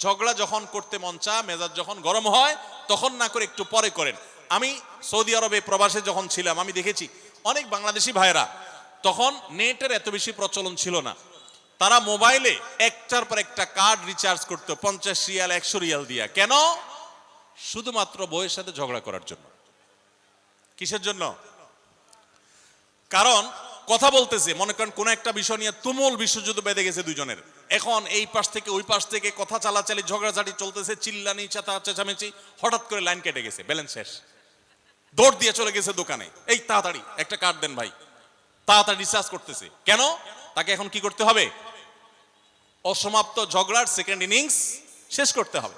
ঝগড়া যখন করতে মন চায়, মেজাজ যখন গরম হয়, তখন না করে একটু পরে করেন। আমি সৌদি আরবে প্রবাসে যখন ছিলাম, আমি দেখেছি অনেক বাংলাদেশি ভাইয়েরা, তখন নেটের এত বেশি প্রচলন ছিল না, তারা মোবাইলে একটার পর একটা কার্ড রিচার্জ করতো 50 রিয়াল 100 রিয়াল দিয়া। কেন? শুধুমাত্র বউয়ের সাথে ঝগড়া করার জন্য। কিসের জন্য? কারণ কথা বলতেছে, মনে করেন কোন একটা বিষয় নিয়ে তুমুল বিশ্বযুদ্ধ বেঁধে গেছে দুজনের, এখন এই পাশ থেকে ওই পাশ থেকে কথা চালাচালি, ঝগড়াঝাটি চলতেছে, চিল্লানি চেঁচামেচি, হঠাৎ করে লাইন কেটে গেছে, ব্যালেন্স শেষ, দৌড় দিয়ে চলে গেছে দোকানে, এই তাড়াতাড়ি একটা কার্ড দেন ভাই, তাড়াতাড়ি রিচার্জ করতেছে। কেন? তাকে এখন কি করতে হবে? অসমাপ্ত ঝগড়ার সেকেন্ড ইনিংস শেষ করতে হবে।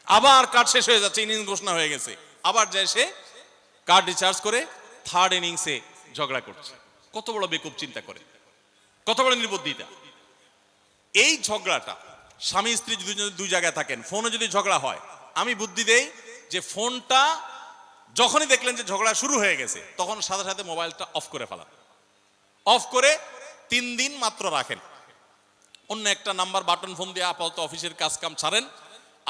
আবার কার্ড শেষ হয়ে যাচ্ছে, ইনিংস ঘোষণা হয়ে গেছে, আবার যায় সে কার্ড রিচার্জ করে থার্ড ইনিংসে ঝগড়া করছে। কত বড় বেকুব চিন্তা করে, কত বড় নির্বুদ্ধিতা। এই ঝগড়াটা স্বামী স্ত্রী যদি দুই জায়গায় থাকেন, ফোনে যদি ঝগড়া হয়, আমি বুদ্ধি দেই যে ফোনটা যখনই দেখলেন যে ঝগড়া শুরু হয়ে গেছে, তখন সাথে সাথে মোবাইলটা অফ করে ফেলান। অফ করে 3 দিন মাত্র রাখেন। অন্য একটা নাম্বার বাটন ফোন দিয়ে আপাতত অফিসের কাজ কাম ছাড়েন,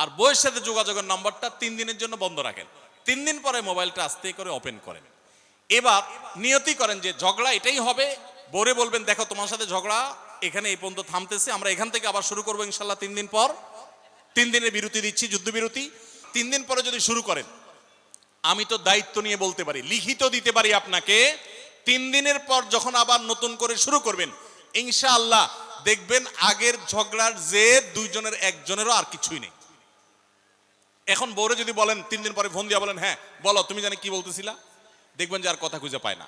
আর বউয়ের সাথে যোগাযোগের নাম্বারটা 3 দিনের জন্য বন্ধ রাখেন। 3 দিন পরে মোবাইলটা আস্তে করে ওপেন করেন। এবার নিয়তি করেন যে ঝগড়া এটাই হবে। বউরে বলবেন, দেখো তোমার সাথে ঝগড়া এখানে এই পর্যন্ত থামতেছে, আমরা এখান থেকে আবার শুরু করবো ইনশাল্লাহ 3 দিন পর। 3 দিনের বিরতি দিচ্ছি, যুদ্ধবিরতি। 3 দিন পরে যদি শুরু করেন, আমি তো দায়িত্ব নিয়ে বলতে পারি, লিখিত দিতে পারি আপনাকে, 3 দিনের পর যখন আবার নতুন করে শুরু করবেন ইনশাআল্লাহ দেখবেন আগের ঝগড়ার জেদ দুইজনের একজনেরও আর কিছুই নেই। এখন বউরে যদি বলেন 3 দিন পরে ফোন দিয়া বলেন, হ্যাঁ বলো তুমি জানি কি বলতেছিলা, দেখবেন যে আর কথা খুঁজে পায় না।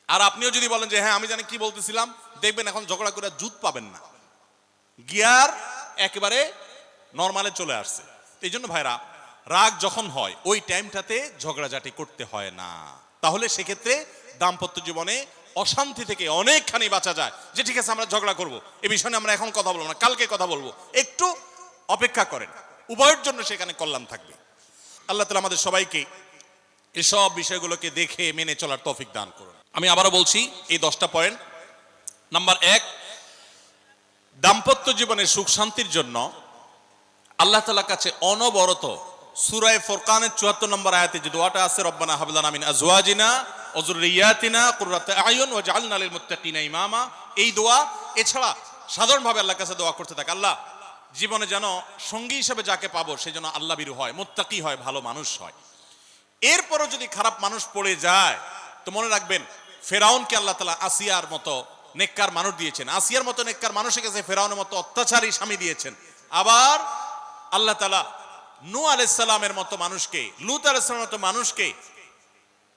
আর আপনিও যদি বলেন যে হ্যাঁ আমি জানি কি বলতেছিলাম, দেখবেন এখন ঝগড়া করে জুত পাবেন না, গিয়ার একেবারে নরমালে চলে আসছে। এই জন্য ভাইরা, রাগ যখন হয় ওই টাইমটাতে ঝগড়াঝাটি করতে হয় না। তাহলে সেক্ষেত্রে দাম্পত্য জীবনে অশান্তি থেকে অনেকখানি বাঁচা যায়। যে ঠিক আছে আমরা ঝগড়া করব, এ বিষয়ে আমরা এখন কথা বলবো না, কালকে কথা বলবো, একটু অপেক্ষা করেন, উভয়ের জন্য সেখানে কল্যাণ থাকবে। আল্লাহ তাআলা আমাদের সবাইকে এসব বিষয়গুলোকে দেখে মেনে চলার তৌফিক দান করুন। আমি আবারও বলছি এই 10টা পয়েন্ট। নাম্বার 1, দাম্পত্য জীবনের সুখ শান্তির জন্য আল্লাহ তাআলার কাছে অনবরত সূরা ফুরকানের 74 নম্বর আয়াতে যে দোয়াটা আছে, রব্বানা হাব লানা মিন আজওয়াজিনা ওয়া যুররিয়াতিনা কুররাতা আয়ুন ওয়াজআলনা লিল মুত্তাকিনা ইমামা, এই দোয়া এছাড়া সাধারণভাবে আল্লাহর কাছে দোয়া করতে থাকে, আল্লাহ জীবনে যেন সঙ্গী হিসেবে যাকে পাবো সে যেন আল্লাহ ভীরু হয়, মুত্তাকি হয়, ভালো মানুষ হয়। এরপরও যদি খারাপ মানুষ পড়ে যায় তো মনে রাখবেন ফেরাউনকে আল্লাহ তাআলা আসিয়ার মতো নেককার মানুষ দিয়েছেন, আসিয়ার মতো নেককার মানুষের কাছে ফেরাউনের মতো অত্যাচারী স্বামী দিয়েছেন। আবার আল্লাহ তাআলা নূহ আলাইহিস সালামের মতো মানুষকে, লূত আলাইহিস সালামের মতো মানুষকে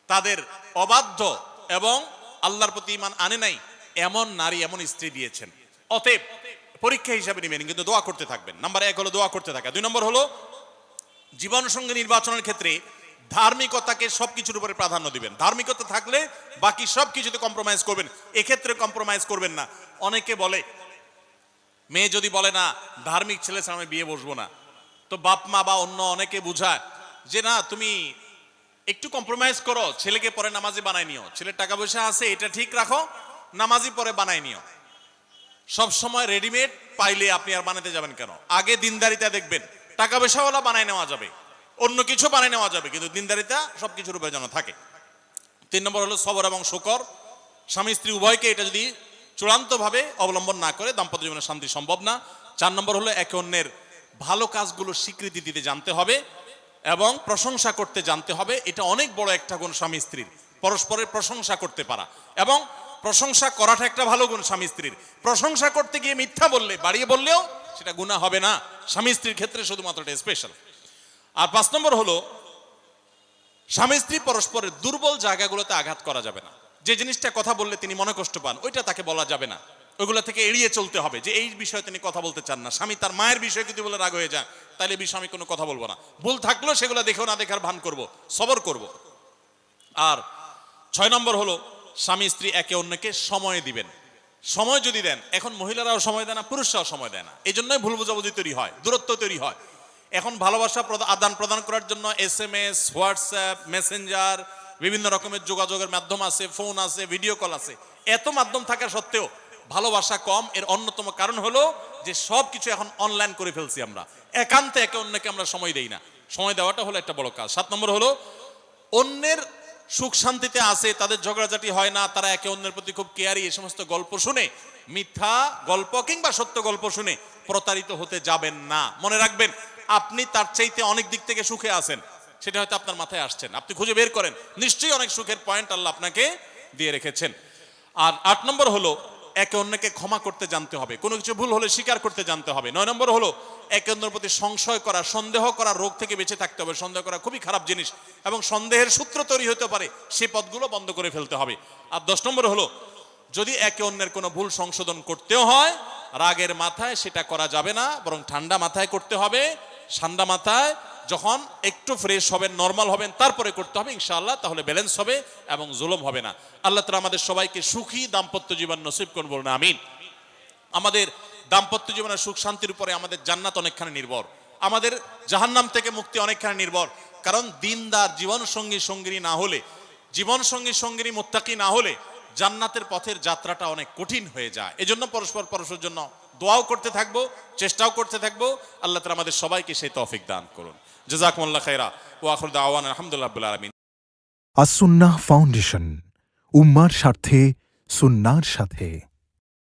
তাদের অবাধ্য এবং আল্লাহর প্রতি ঈমান আনে নাই এমন নারী, এমন স্ত্রী দিয়েছেন। অতএব পরীক্ষা হিসাবে নেবেন, কিন্তু দোয়া করতে থাকবেন। নাম্বার 1 হলো দোয়া করতে থাকা। 2 নম্বর হলো জীবন সঙ্গী নির্বাচনের ক্ষেত্রে ধার্মিকতাকে সবকিছুর উপরে প্রাধান্য দিবেন। ধার্মিকতা থাকলে বাকি সবকিছুতে কম্প্রোমাইজ করবেন, এক্ষেত্রে কম্প্রোমাইজ করবেন না। অনেকে বলে, মেয়ে যদি বলে না ধার্মিক ছেলে ছাড়া আমি বিয়ে বসবো না, তো বাপ মা বা অন্য অনেকে বুঝায় যে না তুমি একটু কম্প্রোমাইজ করো, ছেলেকে পরে নামাজি বানাই নিও, ছেলের টাকা পয়সা আছে এটা ঠিক রাখো, নামাজি পরে বানাই নিও। সব সময় রেডিমেড পাইলে আপনি আর বানাতে যাবেন কেন? আগে দিনদারিতা দেখবেন, টাকা পয়সাওয়ালা বানাই নেওয়া যাবে, অন্য কিছু বানাই নেওয়া যাবে, কিন্তু দিনদারিতা সবকিছুর উপরে যেন থাকে। 3 নম্বর হলো সবর এবং শুকর। স্বামী স্ত্রী উভয়কে এটা যদি চূড়ান্তভাবে অবলম্বন না করে দাম্পত্য জীবনে শান্তি সম্ভব না। 4 নম্বর হলো একে অন্যের ভালো কাজগুলো স্বীকৃতি দিতে জানতে হবে এবং প্রশংসা করতে জানতে হবে। এটা অনেক বড় একটা গুণ স্বামী স্ত্রীর, পরস্পরের প্রশংসা করতে পারা। এবং প্রশংসা করাটা একটা ভালো গুণ স্বামী স্ত্রীর। প্রশংসা করতে গিয়ে মিথ্যা বললে, বাড়িয়ে বললেও সেটা গুনাহ হবে না, স্বামী স্ত্রীর ক্ষেত্রে শুধুমাত্র এটা স্পেশাল। আর 5 নম্বর হলো স্বামী স্ত্রী পরস্পরের দুর্বল জায়গাগুলোতে আঘাত করা যাবে না। যে জিনিসটা কথা বললে তিনি মনে কষ্ট পান ওইটা তাকে বলা যাবে না, ওইগুলো থেকে এড়িয়ে চলতে হবে। যে এই বিষয়ে তিনি কথা বলতে চান না, স্বামী তার মায়ের বিষয়ে যদি বলে রাগ হয়ে যায় তাহলে এই বিষয়ে আমি কোনো কথা বলবো না, ভুল থাকলেও সেগুলো দেখেও না দেখার ভান করব, সবর করব। আর 6 নম্বর হলো স্বামী স্ত্রী একে অন্যকে সময় দিবেন। সময় যদি দেন, এখন মহিলারাও সময় দেয় না, পুরুষরাও সময় দেয় না, এই জন্যই ভুল বোঝাবুঝি তৈরি হয়, দূরত্ব তৈরি হয়। এখন ভালোবাসা আদান প্রদান করার জন্য SMS, হোয়াটসঅ্যাপ, মেসেঞ্জার, বিভিন্ন রকমের যোগাযোগের মাধ্যম আছে, ফোন আছে, ভিডিও কল আছে। এত মাধ্যম থাকা সত্ত্বেও ভালোবাসা কম। এর অন্যতম কারণ হলো যে সবকিছু এখন অনলাইন করে ফেলছি আমরা, একান্তে একে অন্যকে আমরা সময় দেই না। সময় দেওয়াটা হলো একটা বড় কাজ। 7 নম্বর হলো অন্যের সুখ শান্তিতে আছে, তাদের ঝগড়াঝাটি হয় না, তারা একে অন্যের প্রতি খুব কেয়ারি। এই সমস্ত গল্প শুনে, মিথ্যা গল্প কিংবা সত্য গল্প শুনে প্রতারিত হতে যাবেন না। মনে রাখবেন আপনি তার চাইতে অনেক দিক থেকে সুখে আছেন, সেটা হয়তো আপনার মাথায় আসছেন, আপনি খুঁজে বের করেন, নিশ্চয়ই অনেক সুখের পয়েন্ট আল্লাহ আপনাকে দিয়ে রেখেছেন। আর 8 নম্বর হলো একে অন্যকে ক্ষমা করতে জানতে হবে, কোনো কিছু ভুল হলে স্বীকার করতে জানতে হবে। 9 নম্বর হলো একে অন্যের প্রতি সংশয় করা, সন্দেহ করা, রোগ থেকে বেঁচে থাকতে হবে। সন্দেহ করা খুবই খারাপ জিনিস এবং সন্দেহের সূত্র তৈরি হতে পারে, সেই পথগুলো বন্ধ করে ফেলতে হবে। আর 10 নম্বর হলো যদি একে অন্যের কোনো ভুল সংশোধন করতেও হয়, রাগের মাথায় সেটা করা যাবে না, বরং ঠান্ডা মাথায় করতে হবে। ঠান্ডা মাথায় যখন একটু ফ্রেশ হবেন, নরমাল হবেন, তারপরে করতে হবে ইনশাআল্লাহ, তাহলে ব্যালেন্স হবে এবং জুলুম হবে না। আল্লাহ তাআলা আমাদের সবাইকে সুখী দাম্পত্য জীবন নসিব করুন, বলুন আমিন। আমাদের দাম্পত্য জীবনের সুখ শান্তির উপরে আমাদের জান্নাত অনেকখানি নির্ভর, আমাদের জাহান্নাম থেকে মুক্তি অনেকখানি নির্ভর। কারণ দিনদার জীবন সঙ্গী সঙ্গিনী না হলে, জীবন সঙ্গী সঙ্গিনী মুত্তাকি না হলে জান্নাতের পথের যাত্রাটা অনেক কঠিন হয়ে যায়। এজন্য পরস্পরের জন্য দোয়াও করতে থাকবো, চেষ্টাও করতে থাকবো। আল্লাহ তাআলা আমাদের সবাইকে সেই তৌফিক দান করুন। জাযাকুমুল্লাহ খাইরা ওয়া আখিরু দাওয়ানা আলহামদুলিল্লাহি রাব্বিল আলামিন। আসুন্নাহ ফাউন্ডেশন, উম্মার স্বার্থে সুন্নাহর সাথে।